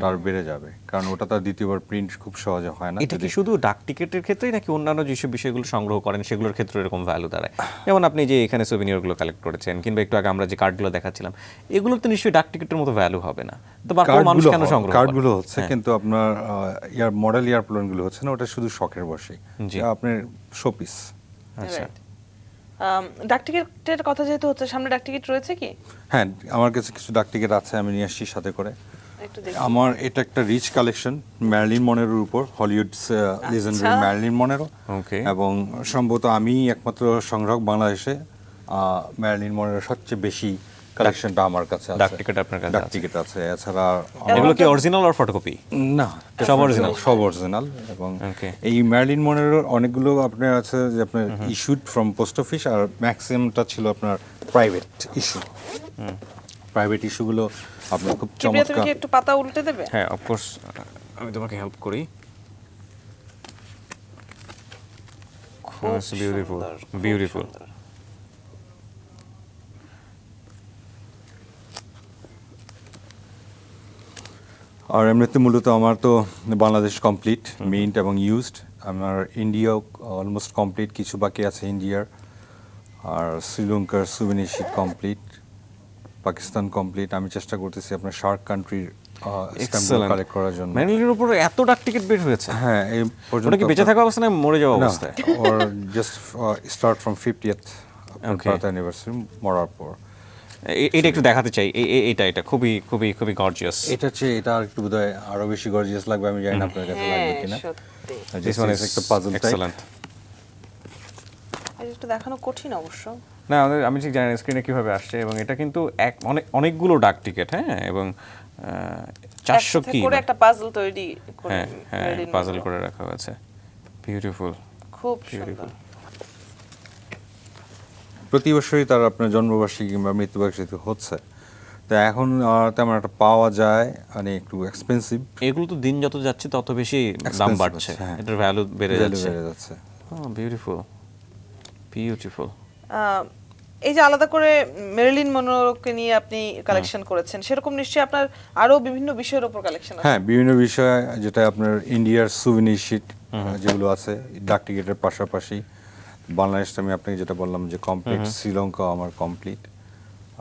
তার বেড়ে যাবে, কারণ ওটা তার দ্বিতীয়বার প্রিন্ট খুব সহজে হয় না। এটা কি শুধু ডাক টিকিটের ক্ষেত্রেই নাকি অন্যান্য যেসব বিষয়গুলো সংগ্রহ করেন সেগুলোর ক্ষেত্রে এরকম ভ্যালু দাঁড়ায়? যেমন আপনি যে এখানে সোভিনিয়রগুলো কালেক্ট করেছেন, কিংবা একটু আগে আমরা যে কার্ডগুলো দেখাচ্ছিলাম, এগুলোর তো নিশ্চয়ই ডাক টিকিটের মতো ভ্যালু হবে না। তো মানুষ কেন সংগ্রহ করে? কার্ডগুলো হচ্ছে, কিন্তু আপনার মডেল এয়ারপ্লেনগুলো হচ্ছে না, ওটা শুধু শখের বসে, আপনার শোপিস। আচ্ছা, ডাক টিকিটের কথা যেহেতু হচ্ছে, সামনে ডাক টিকিট রয়েছে কি? হ্যাঁ, আমার কাছে কিছু ডাক টিকিট আছে, আমি নিয়ে আসছি সাথে করে। একটু দেখি। আমার এটা একটা রিচ কালেকশন ম্যারিলিন মনেরোর উপর, হলিউড লিজেন্ডারি ম্যারিলিন মনেরো। ওকে। এবং সম্ভবত আমি একমাত্র সংগ্রাহক বাংলাদেশে, ম্যারিলিন মনেরোর সবচেয়ে বেশি কালেকশনটা আমার কাছে আছে। ডাক টিকিট আপনার কাছে ডাক আছে? টিকিট আছে। এছাড়া এগুলো কি অরিজিনাল আর ফটোকপি? না, সব অরিজিনাল। সব অরিজিনাল। এবং Okay. এই ম্যারিলিন মনেরোর অনেকগুলো আপনার আছে যে আপনার ইস্যুড ফ্রম পোস্ট অফিস, আর ম্যাক্সিমামটা ছিল আপনার প্রাইভেট ইস্যু। প্রাইভেট ইস্যুগুলো আপনার খুব কিবরিয়া, তুমি চমৎকার। কি একটু পাতা উল্টে দেবে? হ্যাঁ, অফকোর্স, আমি তোমাকে হেল্প করি। খুব বিউটিফুল, সুন্দর, খুব বিউটিফুল। সুন্দর। আর এমনিতে মূলত আমার তো বাংলাদেশ কমপ্লিট মিন্ট এবং ইউজড, আমার ইন্ডিয়াও অলমোস্ট কমপ্লিট, কিছু বাকি আছে ইন্ডিয়ার, আর শ্রীলঙ্কার souvenir sheet complete, Pakistan complete. আমি চেষ্টা করতেছি আপনার শার্ক কান্ট্রির স্ট্যাম্পগুলো কালেক্ট করার জন্য। ম্যানুয়ালের উপর এত ডাক টিকিট বের হয়েছে? হ্যাঁ, এই পর্যন্ত ওটা কি বেঁচে থাকা অবস্থায় মরে যাওয়া অবস্থায়? ওর just start from 50th Okay. Birth anniversary মরার পর। এটা একটু দেখাতে চাই, এটা খুবই খুবই খুবই গর্জিয়াস। এটা হচ্ছে, এটা আর একটু বোধহয় আরো বেশি গর্জিয়াস লাগবে, আমি জানি না আপনার কাছে লাগবে হ্যাঁ কিনা। সত্যি, This one is একটা পাজল টাইপ। excellent. এটা একটু দেখানো কঠিন অবশ্য। না, আমি ঠিক জানি না স্ক্রিনে কিভাবে আসছে, এবং এটা কিন্তু অনেকগুলো ডাক টিকিট, হ্যাঁ, এবং 400 একসাথে কি করে একটা পাজল তৈরি করে হ্যাঁ হ্যাঁ মেরিলিন পাজল মনরো। করে রাখা হয়েছে। বিউটিফুল। খুব Beautiful. সুন্দর। প্রতি বছরই তার আপনার জন্মবার্ষিকী কিংবা মৃত্যুবার্ষিকী হচ্ছে, তো এখন তেমন একটা পাওয়া যায়, মানে একটু এক্সপেন্সিভ। এগুলো তো দিন যত যাচ্ছে তত বেশি দাম Expensive বাড়ছে, হচ্ছে, হ্যাঁ। এটার ভ্যালু বেড়ে ভ্যালু যাচ্ছে। বেড়ে যাচ্ছে। Beautiful beautiful. এই যে আলাদা করে মেরিলিন মনরোকে নিয়ে আপনি কালেকশন করেছেন, সেরকম নিশ্চয়ই আপনার আরো বিভিন্ন বিষয়ের উপর কালেকশন আছে। হ্যাঁ, বিভিন্ন বিষয়, যেটা আপনার ইন্ডিয়ার সুভিনির শিট যেগুলো আছে ডাক টিকিটের পাশাপাশি, বাংলাদেশ আমি আপনাকে যেটা বললাম যে কমপ্লিট, শ্রীলঙ্কা আমার কমপ্লিট,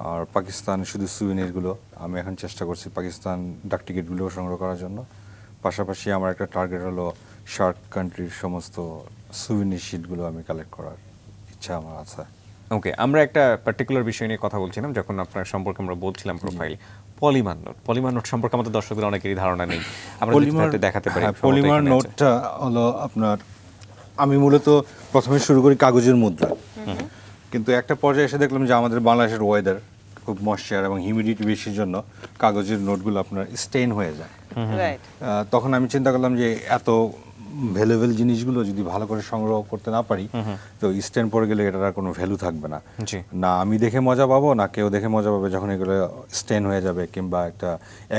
আর পাকিস্তান শুধু সুভিনিরগুলো। আমি এখন চেষ্টা করছি পাকিস্তান ডাক টিকিটগুলো সংগ্রহ করার জন্য। পাশাপাশি আমার একটা টার্গেট হলো শার্ক কান্ট্রির সমস্ত সুভিনির শিটগুলো আমি কালেক্ট করার ইচ্ছা আমার আছে। ওকে, আমরা একটা পার্টিকুলার বিষয় নিয়ে কথা বলছিলাম যখন আপনার সম্পর্কে আমরা বলছিলাম প্রোফাইল। পলিমার নোট সম্পর্কে আমাদের দর্শকদের অনেকেরই ধারণা নেই, আমরা যদি একটু দেখাতে পারি। হ্যাঁ, পলিমার নোটটা হলো আপনার, আমি মূলত প্রথমে শুরু করি কাগজের মুদ্রা, কিন্তু একটা পর্যায়ে এসে দেখলাম যে আমাদের বাংলাদেশের ওয়েদার খুব ময়েশ্চার এবং হিউমিডিটি বেশির জন্য কাগজের নোটগুলো আপনার স্টেইন হয়ে যায়। রাইট। তখন আমি চিন্তা করলাম যে এত ভ্যালুয়েবল জিনিসগুলো যদি ভালো করে সংগ্রহ করতে না পারি, তো স্টেন পড়ে গেলে এটার আর কোনো ভ্যালু থাকবে না। জি। না আমি দেখে মজা পাবো, না কেউ দেখে মজা পাবে যখন এগুলো স্টেন হয়ে যাবে, কিংবা একটা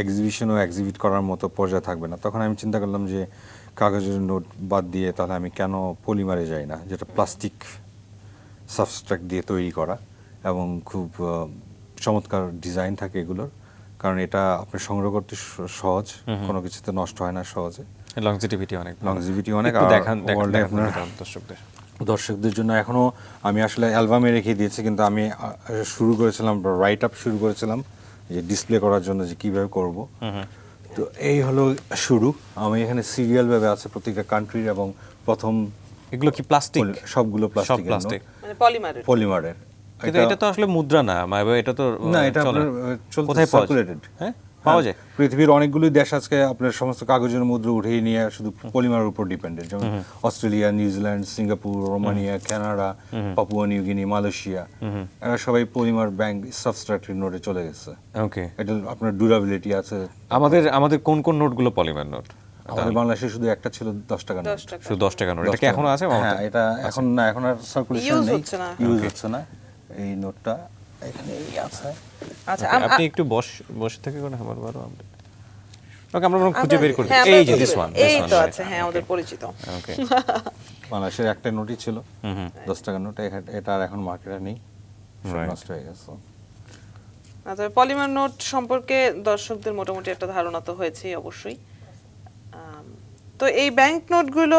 এক্সিবিশনও এক্সিবিট করার মতো পর্যায়ে থাকবে না। তখন আমি চিন্তা করলাম যে কাগজের নোট বাদ দিয়ে তাহলে আমি কেন পলিমারে যাই না, যেটা প্লাস্টিক সাবস্ট্রাক্ট দিয়ে তৈরি করা এবং খুব চমৎকার ডিজাইন থাকে এগুলোর, কারণ এটা আপনি সংগ্রহ করতে সহজ, কোনো কিছুতে নষ্ট হয় না সহজে, লংজিভিটি অনেক, লংজিভিটি অনেক। একটু আর দেখান world এ আপনার দর্শকদের। দর্শকদের জন্য এখনো আমি আসলে অ্যালবামে রেখে দিয়েছি, কিন্তু আমি শুরু করেছিলাম, রাইট আপ শুরু করেছিলাম যে ডিসপ্লে করার জন্য যে কিভাবে করব। তো এই হলো শুরু। আমি এখানে সিরিয়াল ভাবে আছে প্রত্যেকটা কান্ট্রির, এবং প্রথম এগুলো কি প্লাস্টিক? সবগুলো সব প্লাস্টিক, প্লাস্টিক, মানে পলিমারের। পলিমারের। কিন্তু এটা তো আসলে মুদ্রা না, এটা তো না, এটা চলে। আপনার কোথায় পাওয়া যায়? সার্কুলেটেড। হ্যাঁ, পাওয়া যায়। পৃথিবীর অনেকগুলো দেশ আজকে আপনার সমস্ত কাগজের মুদ্রা উঠিয়ে নিয়ে শুধু পলিমারের উপর ডিপেন্ডেন্ট, যেমন Australia, New Zealand, Singapore, Romania, Canada, Papua New Guinea, Malaysia, এরা সবাই পলিমার ব্যাংক সাবস্ট্রাক্টেড নোটে চলে গেছে। ওকে, এটা আপনার ডিউরাবিলিটি আছে। আমাদের কোন কোন নোটগুলো পলিমার নোট? আমাদের বাংলাদেশে শুধু একটা ছিল 10 টাকা নোট। 10 টাকা। শুধু 10 টাকা নোট। এটা কি এখনো আছে? হ্যাঁ, এটা এখন না, এখন আর সার্কুলেশন Use নেই, হচ্ছে না। ইউজ হচ্ছে না। এই নোটটা এখানে আছে। আচ্ছা, Okay, আপনি একটু বসে থেকে কোন আমার বারো আপডেট। ওকে, আমরা খুঁজে বের করি। হ্যাঁ, এই আমরা যে খুঁজে দিস বের- ওয়ান, এই তো আছে, হ্যাঁ, আমাদের পরিচিত। ওকে। বাংলাদেশের একটা নোটই ছিল 10 টাকা নোট, এটা আর এখন মার্কেটে নেই, সব Right. নষ্ট হয়ে গেছে। আচ্ছা, পলিমার নোট সম্পর্কে দর্শকদের মোটামুটি একটা ধারণা তো হয়েছেই অবশ্যই। তো এই ব্যাংক নোটগুলো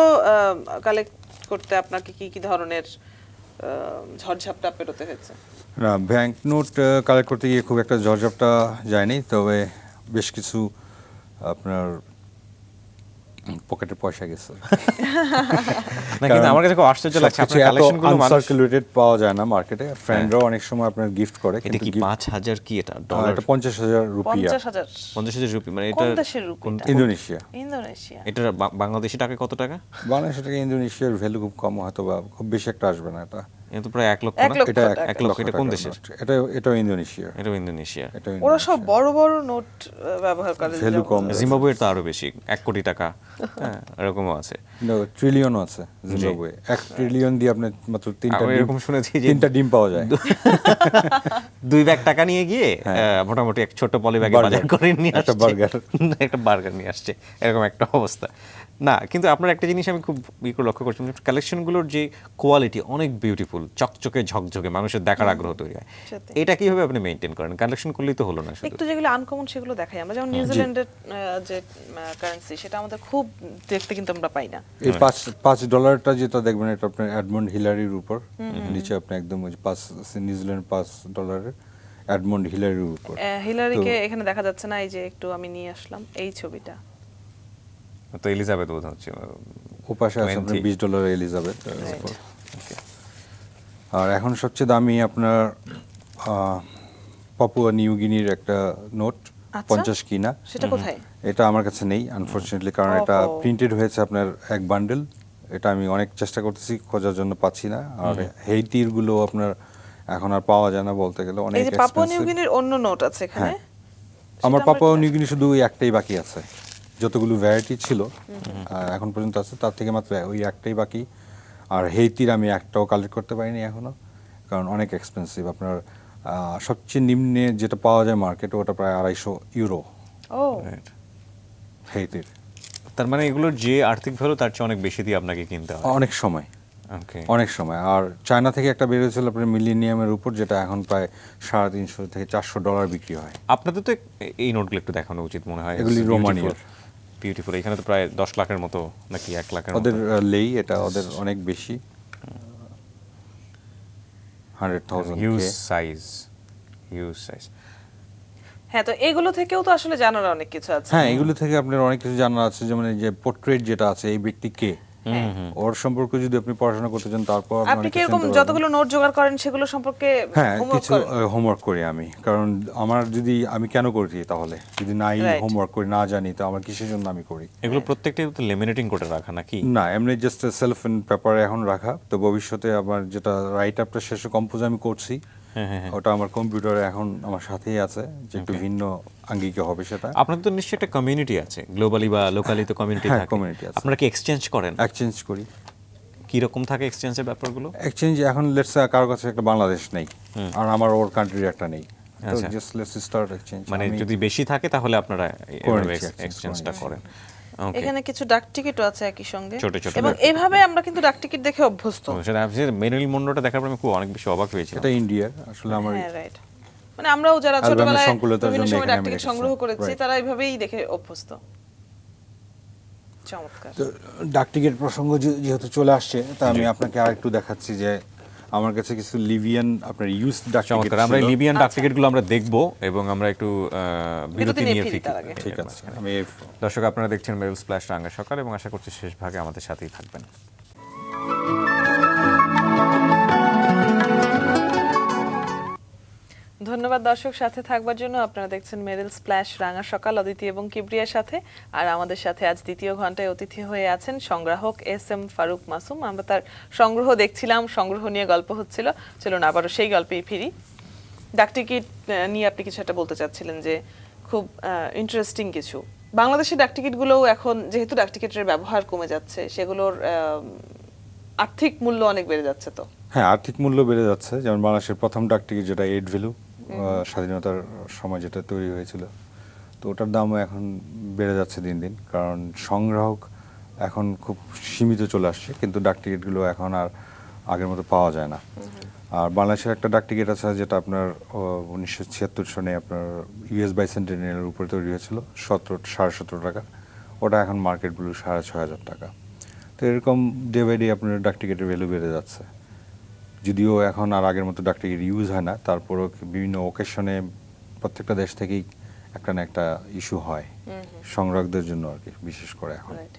কালেক্ট করতে আপনাকে কি কি ধরনের ঝড়ঝাপটা পেরোতে হয়েছে? না, ব্যাংক নোট কালেক্ট করতে গিয়ে খুব একটা ঝড়ঝাপটা যায়নি, তবে বেশ কিছু আপনার পকেটে পয়সা গেছে। না, কিন্তু আমার কাছে খুব আশ্চর্য লাগছে আপনার কালেকশনগুলো। আনসার্কুলেটেড পাওয়া যায় না মার্কেটে, ফ্রেন্ডরাও অনেক সময় আপনার গিফট করে, এটা কি 5000 কি এটা ডলার? এটা 50,000 রুপিয়া, 50,000। 50,000 রুপি, মানে কোন এটা দেশের রুপি? ইন্দোনেশিয়া। ইন্দোনেশিয়া। এটা বাংলাদেশি টাকা কত টাকা? বাংলাদেশ টাকা ইন্দোনেশিয়ার ভ্যালু খুব কম, হয়তো বা খুব বেশি একটা আসবে না। এটা এটা তো প্রায় 1 লক্ষ এক না? লক্ষ এটা টাকা। 1 লক্ষ। এটা কোন টাকার দেশের? নোট। এটাও ইন্দোনেশিয়া। এটাও ইন্দোনেশিয়া। ওরা সব বড় বড় নোট ব্যবহার করে। ভ্যালু কম। জিম্বাবুয়ের তো আরো বেশি, 1 কোটি টাকা। হ্যাঁ, এরকমও আছে। ট্রিলিয়নও আছে জিম্বাবুয়ে। 1 ট্রিলিয়ন দিয়ে আপনি মাত্র আমি এরকম শুনেছি যে 3টা ডিম পাওয়া যায়। 2 ব্যাগ টাকা নিয়ে গিয়ে মোটামুটি এক ছোট পলি ব্যাগে Burger। বাজার করে নিয়ে একটা আসছে। burger। একটা বার্গার নিয়ে আসছে, এরকম একটা অবস্থা। না, কিন্তু আপনার একটা জিনিস আমি খুব করে লক্ষ্য করছি, কালেকশনগুলোর যে কোয়ালিটি অনেক বিউটিফুল, চকচকে ঝকঝকে, মানুষের দেখার আগ্রহ তৈরি হয়। সত্যি। এটা কিভাবে আপনি মেনটেন করেন? কালেকশন করলেই তো হলো না শুধু। একটু যেগুলো আনকমন সেগুলো দেখাই আমরা, যেমন নিউজিল্যান্ডের যে কারেন্সি, সেটা আমাদের খুব দেখতে কিন্তু আমরা পাই না। এই $5 যেটা দেখবেন, এটা আপনার এডমন্ড হিলারির উপর, নিচে আপনি একদম ওই নিউজিল্যান্ড $5 এডমন্ড হিলারির উপর। হিলারিকে এখানে দেখা যাচ্ছে না, এই যে একটু আমি নিয়ে আসলাম এই ছবিটা। তো এলিজাবেথ বোধ হচ্ছে ও পাশে আছে আপনার $20 এলিজাবেথ উপর। আর এখন সবচেয়ে দামি আপনার পাপুয়া নিউ গিনির একটা নোট, আচ্ছা। 50 কিনা। সেটা কোথায়? এটা আমার কাছে নেই আনফরচুনেটলি, কারণ এটা ওহো। প্রিন্টেড হয়েছে আপনার এক বান্ডেল। এটা আমি অনেক চেষ্টা করতেছি, খোঁজার জন্য পাচ্ছি না। আর হেইতির গুলো আপনার এখন আর পাওয়া যায় না বলতে গেলে, অনেক এই যে পাপুয়া নিউ এক্সপেন্সিভ। গিনির অন্য নোট আছে এখানে। হ্যাঁ। আমার পাপুয়া নিউ গিনি শুধু ওই একটাই বাকি আছে, যতগুলো ভ্যারাইটি ছিল এখন পর্যন্ত আছে তার থেকে মাত্র ওই একটাই বাকি। আর হেইতির আমি একটাও কালেক্ট করতে পারিনি এখনো, কারণ অনেক এক্সপেন্সিভ। আপনার সবচেয়ে নিম্নে যেটা পাওয়া যায় মার্কেটে, ওটা প্রায় €250 ও হেইতির। তার মানে এগুলোর যে আর্থিক ভ্যালু তার চেয়ে অনেক বেশি দিয়ে আপনাকে কিনতে হয়। অনেক সময় ওকে। অনেক সময়। আর চায়না থেকে একটা বের হয়েছিল আপনার মিলেনিয়ামের উপর, যেটা এখন প্রায় $350 থেকে $400 বিক্রি হয়। আপনাদের তো এই নোটগুলো একটু দেখানো উচিত মনে হয়। এগুলি রোমানিয়ার। বিউটিফুল। এখানে তো প্রায় 10 লাখের মতো নাকি 1 লাখের মতো। ওদের লেই এটা ওদের অনেক বেশি, 100,000 হিউজ সাইজ, হিউজ সাইজ। হ্যাঁ, তো এগুলো থেকেও তো আসলে জানার অনেক কিছু আছে। হ্যাঁ, এগুলো থেকে আপনার অনেক কিছু জানার আছে। যেমন এই যে পোর্ট্রেট যেটা আছে, এই ব্যক্তি কে, ওর সম্পর্কে যদি আপনি পড়াশোনা করতে চান, তারপর আপনি আপনি অনেক কি কিছু এরকম জানতে পারবেন। যতগুলো নোট জোগাড় করেন সেগুলো সম্পর্কে হ্যাঁ, homework কিছু করেন? হোমওয়ার্ক করি আমি, কারণ আমার যদি আমি কেন করছি, তাহলে যদি নাই Right. হোমওয়ার্ক করি, না জানি, তো আমার কিসের জন্য আমি করি। এগুলো প্রত্যেকটাই তো লেমিনেটিং করে রাখা নাকি? না, এমনি জাস্ট সেলফ ইন পেপারে এখন রাখা। তো ভবিষ্যতে আবার যেটা রাইট আপটা শেষে কম্পোজ আমি করছি, ওটা আমার কম্পিউটারে এখন আমার সাথেই আছে, যে একটু ভিন্ন আঙ্গিকে হবে সেটা। আপনাদের তো নিশ্চয়ই একটা কমিউনিটি আছে, গ্লোবালি বা লোকালি তো কমিউনিটি হ্যাঁ, থাকে। community আছে। আপনারা কি এক্সচেঞ্জ করেন? এক্সচেঞ্জ করি। কি রকম থাকে এক্সচেঞ্জের ব্যাপারগুলো? এক্সচেঞ্জ এখন লেটস কারোর কাছে একটা বাংলাদেশ নেই, আর আমার ওর কান্ট্রির একটা নেই, তো আচ্ছা। Just let's start exchange. মানে যদি বেশি থাকে তাহলে আপনারা নিচ্ছি, এক্সচেঞ্জটা করেন। ওকে। এখানে কিছু ডাক টিকিটও আছে একই সঙ্গে, ছোট ছোট এবং ডাক এইভাবে আমরা কিন্তু ডাক টিকিট দেখে অভ্যস্ত। সেটা মেরিল মন্ডোটা দেখার পর আমি খুব অনেক বেশি অবাক হয়েছিলাম। এটা ইন্ডিয়ার আসলে আমার হ্যাঁ, রাইট। মানে আমরাও যারা অ্যালবামের ছোটবেলায় সংকুলতার বিভিন্ন জন্য সময় এখানে ডাক আমি টিকিট রেখেছি। সংগ্রহ করেছি, Right. তারা এইভাবেই দেখে অভ্যস্ত। চমৎকার। তো ডাক টিকিট প্রসঙ্গ যেহেতু চলে আসছে, তা আমি আপনাকে আরেকটু দেখাচ্ছি যে আমার কাছে কিছু লিবিয়ান আপনার ইউজ ডাক টিকিট চমৎকার। আমরা এই লিবিয়ান ডাক আচ্ছা। টিকিটগুলো আমরা দেখব এবং আমরা একটু বিরতি নিয়ে ফিরি ফিরি। তার আগে। ঠিক আছে। আমি দর্শক, আপনারা দেখছেন মেরিল স্প্ল্যাশ রাঙা সকাল এবং আশা করছি শেষ ভাগে আমাদের সাথেই থাকবেন। ধন্যবাদ দর্শক, সাথে থাকবার জন্য। আপনারা দেখছেন মেরিল স্প্ল্যাশ রাঙা সকাল, অদিতি এবং কিবরিয়ার সাথে। আর আমাদের সাথে আজ দ্বিতীয় ঘন্টায় অতিথি হয়ে আছেন সংগ্রাহক এস.এম. ফারুক মাসুম। আমরা তার সংগ্রহ দেখছিলাম, সংগ্রহ নিয়ে গল্প হচ্ছিল। চলুন আবারও সেই গল্পেই ফিরি। ডাক টিকিট নিয়ে আপনি কিছু একটা বলতে চাচ্ছিলেন, যে খুব ইন্টারেস্টিং কিছু। বাংলাদেশের ডাক টিকিটগুলোও এখন যেহেতু ডাক টিকিটের ব্যবহার কমে যাচ্ছে, সেগুলোর আর্থিক মূল্য অনেক বেড়ে যাচ্ছে। তো হ্যাঁ, আর্থিক মূল্য বেড়ে যাচ্ছে। যেমন বাংলাদেশের প্রথম ডাক টিকিট যেটা 8 ভ্যালু, স্বাধীনতার সময় যেটা তৈরি হয়েছিল, তো ওটার দামও এখন বেড়ে যাচ্ছে দিন দিন, কারণ সংগ্রাহক এখন খুব সীমিত চলে আসছে, কিন্তু ডাক টিকিটগুলো এখন আর আগের মতো পাওয়া যায় না। আর বাংলাদেশের একটা ডাক টিকিট আছে যেটা আপনার 1976 সনে আপনার ইউএস বাইসেন্টেনিয়ালের উপরে তৈরি হয়েছিল, 17.5 টাকা। ওটা এখন মার্কেট ভ্যালু 6,500 টাকা। তো এরকম ডে বাই ডে আপনার ডাক টিকিটের ভ্যালু বেড়ে যাচ্ছে। যদিও এখন আর আগের মতো ডাক টিকিট ইউজ হয় না, তারপরও বিভিন্ন ওকেশনে প্রত্যেকটা দেশ থেকেই একটা না একটা ইস্যু হয় সংগ্রাহকদের জন্য আর কি, বিশেষ করে এখন। রাইট।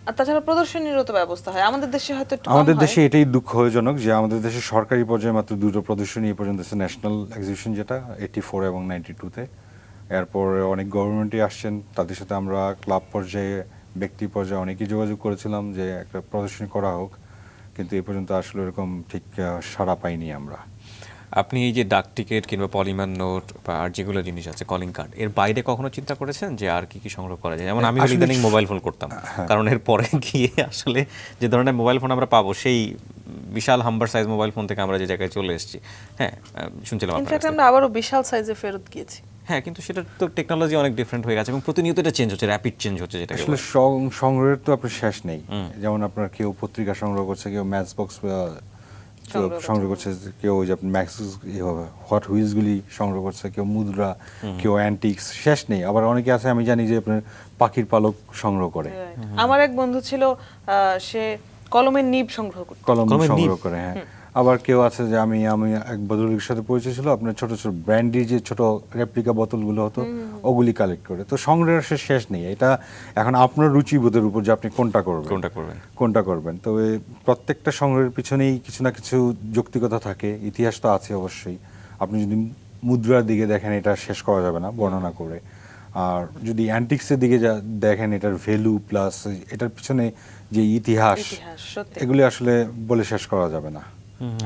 আর তাছাড়া প্রদর্শনীরও তো ব্যবস্থা হয় আমাদের দেশে, হয়তো একটু কম আমাদের হয়। দেশে এটাই দুঃখজনক যে আমাদের দেশে সরকারি পর্যায়ে মাত্র 2টো প্রদর্শনী এ পর্যন্ত আছে, ন্যাশনাল এক্সিবিশন যেটা 84 এবং 92-তে। এরপর অনেক গভর্নমেন্টই আসছেন, তাদের সাথে আমরা ক্লাব পর্যায়ে, ব্যক্তি পর্যায়ে অনেকেই যোগাযোগ করেছিলাম যে একটা প্রদর্শনী করা হোক, কিন্তু এ পর্যন্ত আসলে এরকম ঠিক সাড়া পাইনি আমরা। আপনি এই যে ডাক টিকিট কিংবা পলিমার নোট বা আর যেগুলো জিনিস আছে, কলিং কার্ড, এর বাইরে কখনো চিন্তা করেছেন যে আর কি কি সংগ্রহ করা যায়? যেমন আমি আসলে ইদানিং মোবাইল ফোন করতাম, কারণ এর পরে গিয়ে আসলে যে ধরনের মোবাইল ফোন আমরা পাবো, সেই বিশাল হাম্বার সাইজ মোবাইল ফোন থেকে আমরা যে জায়গায় চলে এসেছি। হ্যাঁ, শুনছিলাম আপনার ইনফ্যাক্ট কাছ থেকে। আমরা আবারও বিশাল সাইজে ফেরত গিয়েছি। হ্যাঁ, কিন্তু সেটা তো টেকনোলজি অনেক ডিফারেন্ট হয়ে গেছে এবং প্রতিনিয়ত এটা চেঞ্জ হচ্ছে, র্যাপিড চেঞ্জ হচ্ছে, যেটা আসলে সংগ্রহের তো আপনার শেষ নেই। যেমন আপনার কেউ পত্রিকা সংগ্রহ করছে, কেউ ম্যাচ বক্স সংগ্রহ করছে, কেউ ওই যে আপনার ম্যাক্স হট হুইলসগুলি সংগ্রহ করছে, কেউ মুদ্রা, কেউ অ্যান্টিক্স, শেষ নেই। আবার অনেকে আছে আমি জানি যে আপনার পাখির পালক সংগ্রহ করে, আমার এক বন্ধু ছিল, সে কলমের নিব সংগ্রহ করত। কলম কলমের সংগ্রহ নিব? করে, হ্যাঁ। আবার কেউ আছে যে আমি এক ভদ্রলোকের সাথে পরিচয় ছিল, আপনার ছোট ছোট ব্র্যান্ডি যে ছোট রেপ্লিকা বোতলগুলো হতো ওগুলি কালেক্ট করে। তো সংগ্রহের শেষ নেই। এটা এখন আপনার রুচিবোধের উপর যে আপনি কোনটা করবেন। তো এই প্রত্যেকটা সংগ্রহের পিছনেই কিছু না কিছু যৌক্তিকতা থাকে, ইতিহাস তো আছে অবশ্যই। আপনি যদি মুদ্রার দিকে দেখেন, এটা শেষ করা যাবে না বর্ণনা করে। আর যদি অ্যান্টিক্সের দিকে দেখেন, এটার ভ্যালু প্লাস এটার পিছনে যে ইতিহাস, সত্যি। এগুলি আসলে বলে শেষ করা যাবে না।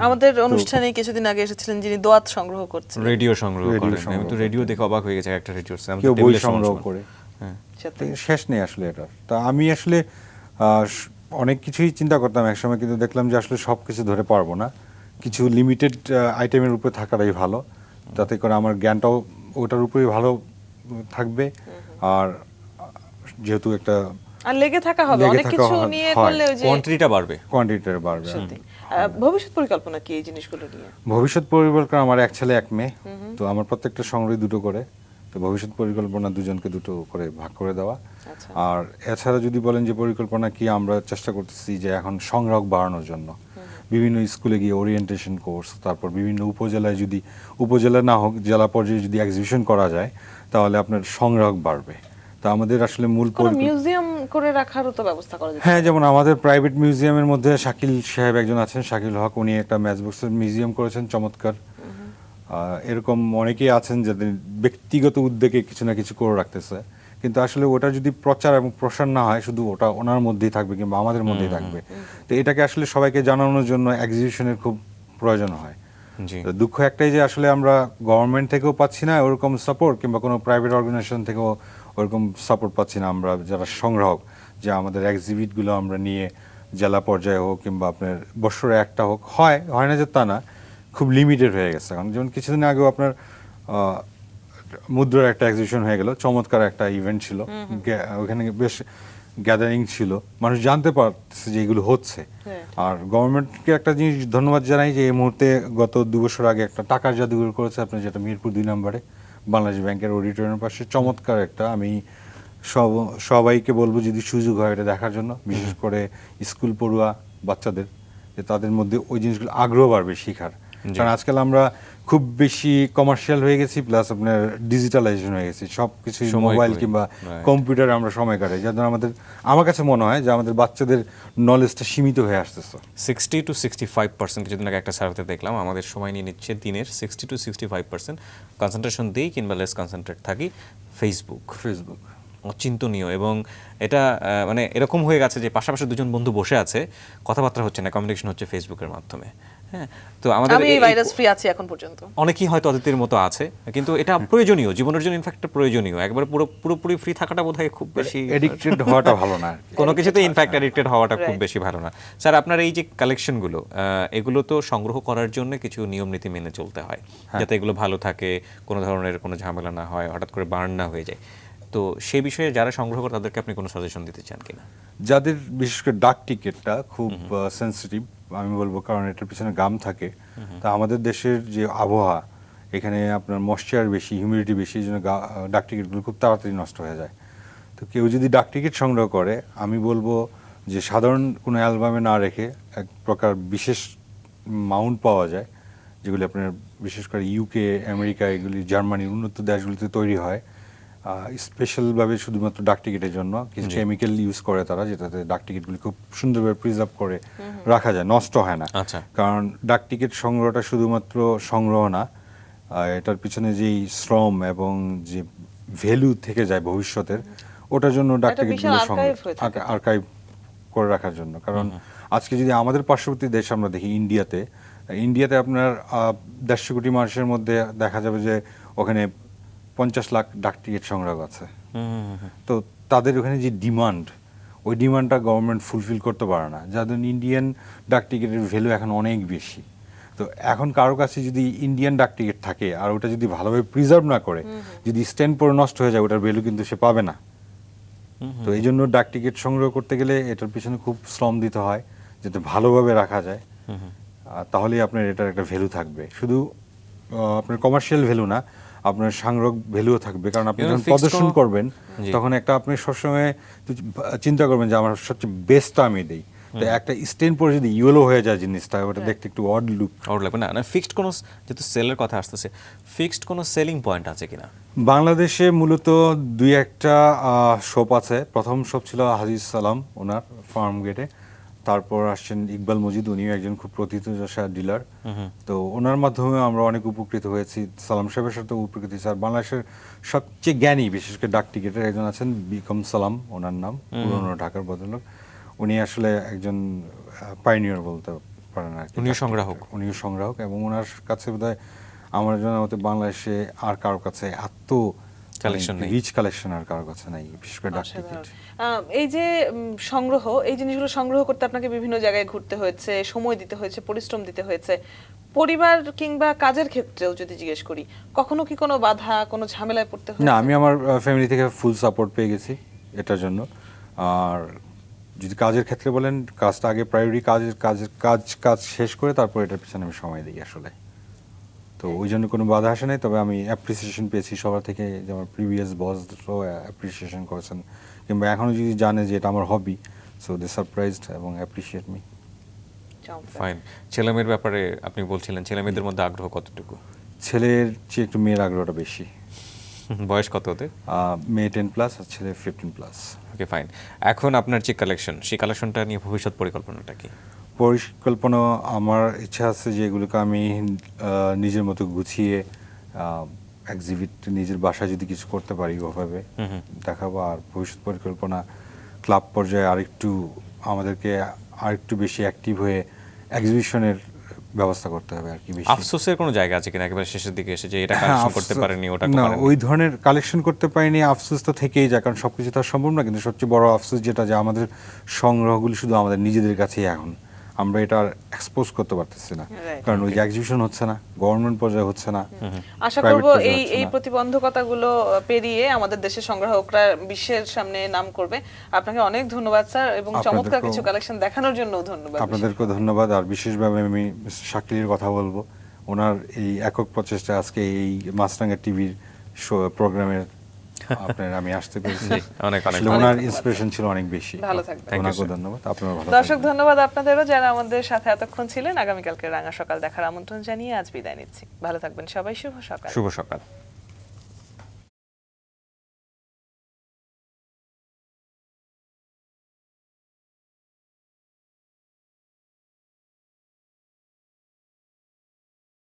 আমাদের অনুষ্ঠানে কিছুদিন আগে এসেছিলেন যিনি দোয়াত সংগ্রহ করছেন। রেডিও সংগ্রহ রেডিও করেন। আমি তো সংগ্রহ রেডিও দেখে অবাক হয়ে গেছে, একটা রেডিও কেউ বই সংগ্রহ করে। সত্যি। তো শেষ নেই আসলে এটা। তা আমি আসলে অনেক কিছুই চিন্তা করতাম একসময়, কিন্তু দেখলাম যে আসলে সব কিছু ধরে পারবো না। কিছু লিমিটেড আইটেমের উপরে থাকাটাই ভালো, যাতে করে আমার জ্ঞানটাও ওটার উপরেই ভালো থাকবে। আর যেহেতু একটা আর লেগে থাকা হবে, অনেক কিছু নিয়ে করলে ওই যে কোয়ান্টিটিটা বাড়বে। সত্যি। ভবিষ্যৎ পরিকল্পনা কি এই জিনিসগুলো নিয়ে? ভবিষ্যৎ পরিকল্পনা, আমার এক ছেলে এক মেয়ে, তো আমার প্রত্যেকটা সংগ্রহ দুটো করে। তো ভবিষ্যৎ পরিকল্পনা দুজনকে দুটো করে ভাগ করে দেওয়া। আচ্ছা। আর এছাড়া যদি বলেন যে পরিকল্পনা কি, আমরা চেষ্টা করতেছি যে এখন সংগ্রহ বাড়ানোর জন্য বিভিন্ন স্কুলে গিয়ে ওরিয়েন্টেশন কোর্স, তারপর বিভিন্ন উপজেলায়, যদি উপজেলা না হোক জেলা পর্যায়ে যদি এক্সিবিশন করা যায়, তাহলে আপনার সংগ্রহ বাড়বে। তা আমাদের আসলে মূল কোনো মিউজিয়াম করে রাখারও তো ব্যবস্থা করা যায়। হ্যাঁ, যেমন আমাদের প্রাইভেট মিউজিয়ামের মধ্যে শাকিল সাহেব একজন আছেন, শাকিল হক, উনি একটা ম্যাচবক্সের মিউজিয়াম করেছেন, চমৎকার। এরকম অনেকেই আছেন যাদের ব্যক্তিগত উদ্যোগে কিছু না কিছু করে রাখতেছে, কিন্তু আসলে ওটা যদি প্রচার এবং প্রসার না হয়, শুধু ওটা ওনার মধ্যেই থাকবে কিংবা আমাদের মধ্যেই থাকবে। তো এটাকে আসলে সবাইকে জানানোর জন্য এক্সিবিশনের খুব প্রয়োজন হয়। তো দুঃখ একটাই যে আসলে আমরা গভর্নমেন্ট থেকেও পাচ্ছি না ওরকম সাপোর্ট, কিংবা কোনো প্রাইভেট অর্গানাইজেশন থেকেও ওরকম সাপোর্ট পাচ্ছি না আমরা যারা সংগ্রাহক, যে আমাদের এক্সিবিটগুলো আমরা নিয়ে জেলা পর্যায়ে হোক কিংবা আপনার বছরে একটা হোক, হয় না যে তা না, খুব লিমিটেড হয়ে গেছে এখন। যেমন কিছুদিন আগেও আপনার মুদ্রার একটা এক্সিবিশন হয়ে গেল, চমৎকার একটা ইভেন্ট ছিল, ওখানে বেশ গ্যাদারিং ছিল, মানুষ জানতে পারছে যে এগুলো হচ্ছে। আর গভর্নমেন্টকে একটা জিনিস ধন্যবাদ জানাই যে এই মুহূর্তে গত 2 বছর আগে একটা টাকার জাদুঘর করেছে আপনার, যেটা মিরপুর 2 নম্বরে বাংলাদেশ ব্যাংকের অডিটোরিয়ামের পাশে, চমৎকার একটা। আমি সবাইকে বলবো যদি সুযোগ হয় এটা দেখার জন্য, বিশেষ করে স্কুল পড়ুয়া বাচ্চাদের, যে তাদের মধ্যে ওই জিনিসগুলো আগ্রহ বাড়বে শেখার। কারণ আজকাল আমরা খুব বেশি কমার্শিয়াল হয়ে গেছি, প্লাস আপনার ডিজিটালাইজেশন হয়ে গেছি, সবকিছু মোবাইল কিংবা কম্পিউটারে আমরা সময় কাটাই, যার জন্য আমার কাছে মনে হয় যে আমাদের বাচ্চাদের নলেজটা সীমিত হয়ে আসতেছে। 60 to 65% কিছুদিন আগে একটা সার্ভেতে দেখলাম আমাদের সময় নিয়ে নিচ্ছে দিনের 60 to 65% কনসেন্ট্রেশন দিই কিংবা লেস কনসেন্ট্রেট থাকি ফেসবুক। অচিন্তনীয়। এবং এটা মানে এরকম হয়ে গেছে যে পাশাপাশি দুজন বন্ধু বসে আছে, কথাবার্তা হচ্ছে না, কমিউনিকেশন হচ্ছে ফেসবুকের মাধ্যমে। হ্যাঁ, তো আমাদের আমি ভাইরাস ফ্রি আছি এখন পর্যন্ত। অনেকেই হয়তো অদিতির মতো আছে, কিন্তু এটা প্রয়োজনীয়, জীবনের জন্য ইনফ্যাক্ট প্রয়োজনীয়। একবার পুরোপুরি ফ্রি থাকাটা বোধহয় খুব বেশি এডিক্টেড হওয়াটা ভালো না, কোনো কিছুতে ইনফ্যাক্ট এডিক্টেড হওয়াটা খুব বেশি ভালো না। স্যার, আপনার এই যে কালেকশনগুলো, এগুলো তো সংগ্রহ করার জন্য কিছু নিয়ম নীতি মেনে চলতে হয়, যাতে এগুলো ভালো থাকে, কোনো ধরনের কোনো ঝামেলা না হয়, হঠাৎ করে বার্ন না হয়ে যায়। তো সেই বিষয়ে যারা সংগ্রহ করে তাদেরকে আপনি কোনো সাজেশন দিতে চান কিনা? যাদের বিশেষ করে ডাক টিকিটটা খুব সেন্সিটিভ আমি বলবো, কারণ এটার পিছনে গাম থাকে। তা আমাদের দেশের যে আবহাওয়া, এখানে আপনার ময়েশ্চার বেশি, হিউমিডিটি বেশি, এই জন্য ডাক টিকিটগুলো খুব তাড়াতাড়ি নষ্ট হয়ে যায়। তো কেউ যদি ডাক টিকিট সংগ্রহ করে, আমি বলবো যে সাধারণ কোনো অ্যালবামে না রেখে এক প্রকার বিশেষ মাউন্ট পাওয়া যায়, যেগুলি আপনার বিশেষ করে ইউকে, আমেরিকা, এগুলি জার্মানির উন্নত দেশগুলিতে তৈরি হয় স্পেশালভাবে শুধুমাত্র ডাক টিকিটের জন্য। কিছু কেমিক্যাল ইউজ করে তারা, যেটাতে ডাক টিকিটগুলি খুব সুন্দরভাবে প্রিজার্ভ করে রাখা যায়, নষ্ট হয় না। কারণ ডাক টিকিট সংগ্রহটা শুধুমাত্র সংগ্রহ না, এটার পিছনে যেই শ্রম এবং যে ভ্যালু থেকে যায় ভবিষ্যতের, ওটার জন্য ডাক টিকিটগুলো আর্কাইভ করে রাখার জন্য। কারণ আজকে যদি আমাদের পার্শ্ববর্তী দেশ আমরা দেখি, ইন্ডিয়াতে আপনার 150 কোটি মানুষের মধ্যে দেখা যাবে যে ওখানে 50 লাখ ডাক টিকিট সংগ্রহ আছে। তো তাদের ওখানে যে ডিমান্ড, ওই ডিমান্ডটা গভর্নমেন্ট ফুলফিল করতে পারে না, যার জন্য ইন্ডিয়ান ডাক টিকিটের ভ্যালু এখন অনেক বেশি। তো এখন কারো কাছে যদি ইন্ডিয়ান ডাক টিকিট থাকে আর ওটা যদি ভালোভাবে প্রিজার্ভ না করে, যদি স্ট্যান্ড পরে নষ্ট হয়ে যায়, ওটার ভ্যালু কিন্তু সে পাবে না। তো এই জন্য ডাক টিকিট সংগ্রহ করতে গেলে এটার পিছনে খুব শ্রম দিতে হয়, যাতে ভালোভাবে রাখা যায়। তাহলেই আপনার এটার একটা ভ্যালু থাকবে, শুধু আপনার কমার্শিয়াল ভ্যালু না, আপনার সাংগ্রহিক ভ্যালুও থাকবে। কারণ আপনি এবং যখন fixed প্রদর্শন কোনো- করবেন জি। তখন একটা আপনি সবসময় চিন্তা করবেন যে আমার সবচেয়ে বেস্টটা আমি দিই। তো একটা স্টেন পরে যদি ইয়েলো হয়ে যায় জিনিসটা, ওটা দেখতে একটু অড লুক। ওর লাগবে না, না ফিক্সড কোনো, যেহেতু সেলের কথা আসতেছে, ফিক্সড কোনো সেলিং পয়েন্ট আছে কিনা? বাংলাদেশে মূলত দুই একটা শপ আছে। প্রথম শপ ছিল হাজিজ সালাম, ওনার ফার্ম গেটে। তারপর আসছেন ইকবাল মজিদ, উনিও একজন খুব প্রথিতযশা ডিলার। তো ওনার মাধ্যমে আমরা অনেক উপকৃত হয়েছি, সালাম সাহেবের সাথে উপকৃত হয়েছি। আর বাংলাদেশের সবচেয়ে জ্ঞানী, বিশেষ করে ডাক টিকেটের একজন আছেন বিকম সালাম, ওনার নাম, পুরনো ঢাকার ভদ্রলোক। উনি আসলে একজন পাইনিয়র বলতে পারেন আর কি। উনিও সংগ্রাহক। উনিও সংগ্রাহক, এবং ওনার কাছে বোধহয় আমার জানা মতে বাংলাদেশে আর কারোর কাছে এত Collection নেই। রিচ কালেকশন আর কারোর কাছে নাই, বিশেষ করে ডাক টিকিট। এই যে সংগ্রহ, এই জিনিসগুলো সংগ্রহ করতে আপনাকে বিভিন্ন জায়গায় ঘুরতে হয়েছে, সময় দিতে হয়েছে, পরিশ্রম দিতে হয়েছে। পরিবার কিংবা কাজের ক্ষেত্রেও যদি জিজ্ঞেস করি, কখনো কি কোনো বাধা, কোনো ঝামেলায় পড়তে হয়েছে? না, আমি আমার ফ্যামিলি থেকে ফুল সাপোর্ট পেয়ে গেছি এটার জন্য। আর যদি কাজের ক্ষেত্রে বলেন, কাজটা আগে প্রায়োরিটি, কাজ শেষ করে তারপর এটার পিছনে আমি সময় দিই আসলে। তো ওই জন্য কোনো বাধা আসে নাই। তবে আমি অ্যাপ্রিসিয়েশন পেয়েছি সবার থেকে, যে আমার প্রিভিয়াস বসও অ্যাপ্রিসিয়েশন করেছেন, কিংবা এখনও যদি জানে যে এটা আমার হবি, সো দে সারপ্রাইজড এবং অ্যাপ্রিসিয়েট মি। চমৎকার। ফাইন। ছেলেমেয়ের ব্যাপারে আপনি বলছিলেন, ছেলেমেয়েদের মধ্যে আগ্রহ কতটুকু? ছেলের চেয়ে একটু মেয়ের আগ্রহটা বেশি। বয়স কত ওদের? মেয়ে 10+ আর ছেলে 15+। Okay fine. এখন আপনার যে কালেকশন, সেই কালেকশনটা নিয়ে ভবিষ্যৎ পরিকল্পনাটা কি? পরিকল্পনা, আমার ইচ্ছা আছে যে এগুলোকে আমি নিজের মতো গুছিয়ে এক্সিবিট নিজের বাসায় যদি কিছু করতে পারি ওভাবে দেখাবো। আর ভবিষ্যৎ পরিকল্পনা, ক্লাব পর্যায়ে আমাদেরকে আরেকটু বেশি অ্যাক্টিভ হয়ে এক্সিবিশনের ব্যবস্থা করতে হবে আর কি। বেশি আফসোসের কোনো জায়গা আছে কিনা একেবারে শেষের দিকে এসে, যে এটা হ্যাঁ, কালেকশন করতে পারেনি, ওটা না, পারেনি? ওই ধরনের কালেকশন করতে পারিনি, আফসোস তো থেকেই যায়, কারণ সবকিছু তো আর সম্ভব না। কিন্তু সবচেয়ে বড় আফসোস যেটা, যে আমাদের সংগ্রহগুলি শুধু আমাদের নিজেদের কাছেই এখন, আমরা এটা আর এক্সপোজ করতে পারতেছি না। Right. কারণ ওই যে এক্সিবিশন হচ্ছে না, গভর্নমেন্ট পর্যায়ে হচ্ছে না। আশা private করব পর্যায়ে এই হচ্ছে এই না। প্রতিবন্ধকতাগুলো পেরিয়ে আমাদের দেশের সংগ্রাহকরা বিশ্বের সামনে নাম করবে। আপনাকে অনেক ধন্যবাদ স্যার, এবং চমৎকার আপনাদেরকেও- কিছু কালেকশন দেখানোর জন্য ধন্যবাদ। আপনাদেরকেও ধন্যবাদ। আর বিশেষভাবে আমি মিস্টার শাকিলের কথা বলবো, ওনার এই একক প্রচেষ্টা আজকে এই মাছরাঙা টিভির প্রোগ্রামের আমি আসতে পেরেছি। অনেক অনেক আসলে ওনার ইন্সপিরেশন ছিল অনেক বেশি। ভালো থাকবেন। Thank you, ওনাকেও sir. ধন্যবাদ, আপনারা ভালো দর্শক থাকবেন। ধন্যবাদ আপনাদেরও, যারা আমাদের সাথে এতক্ষণ ছিলেন। আগামীকালকে রাঙা সকাল দেখার আমন্ত্রণ জানিয়ে আজ বিদায় নিচ্ছি। ভালো থাকবেন সবাই, শুভ সকাল। শুভ সকাল।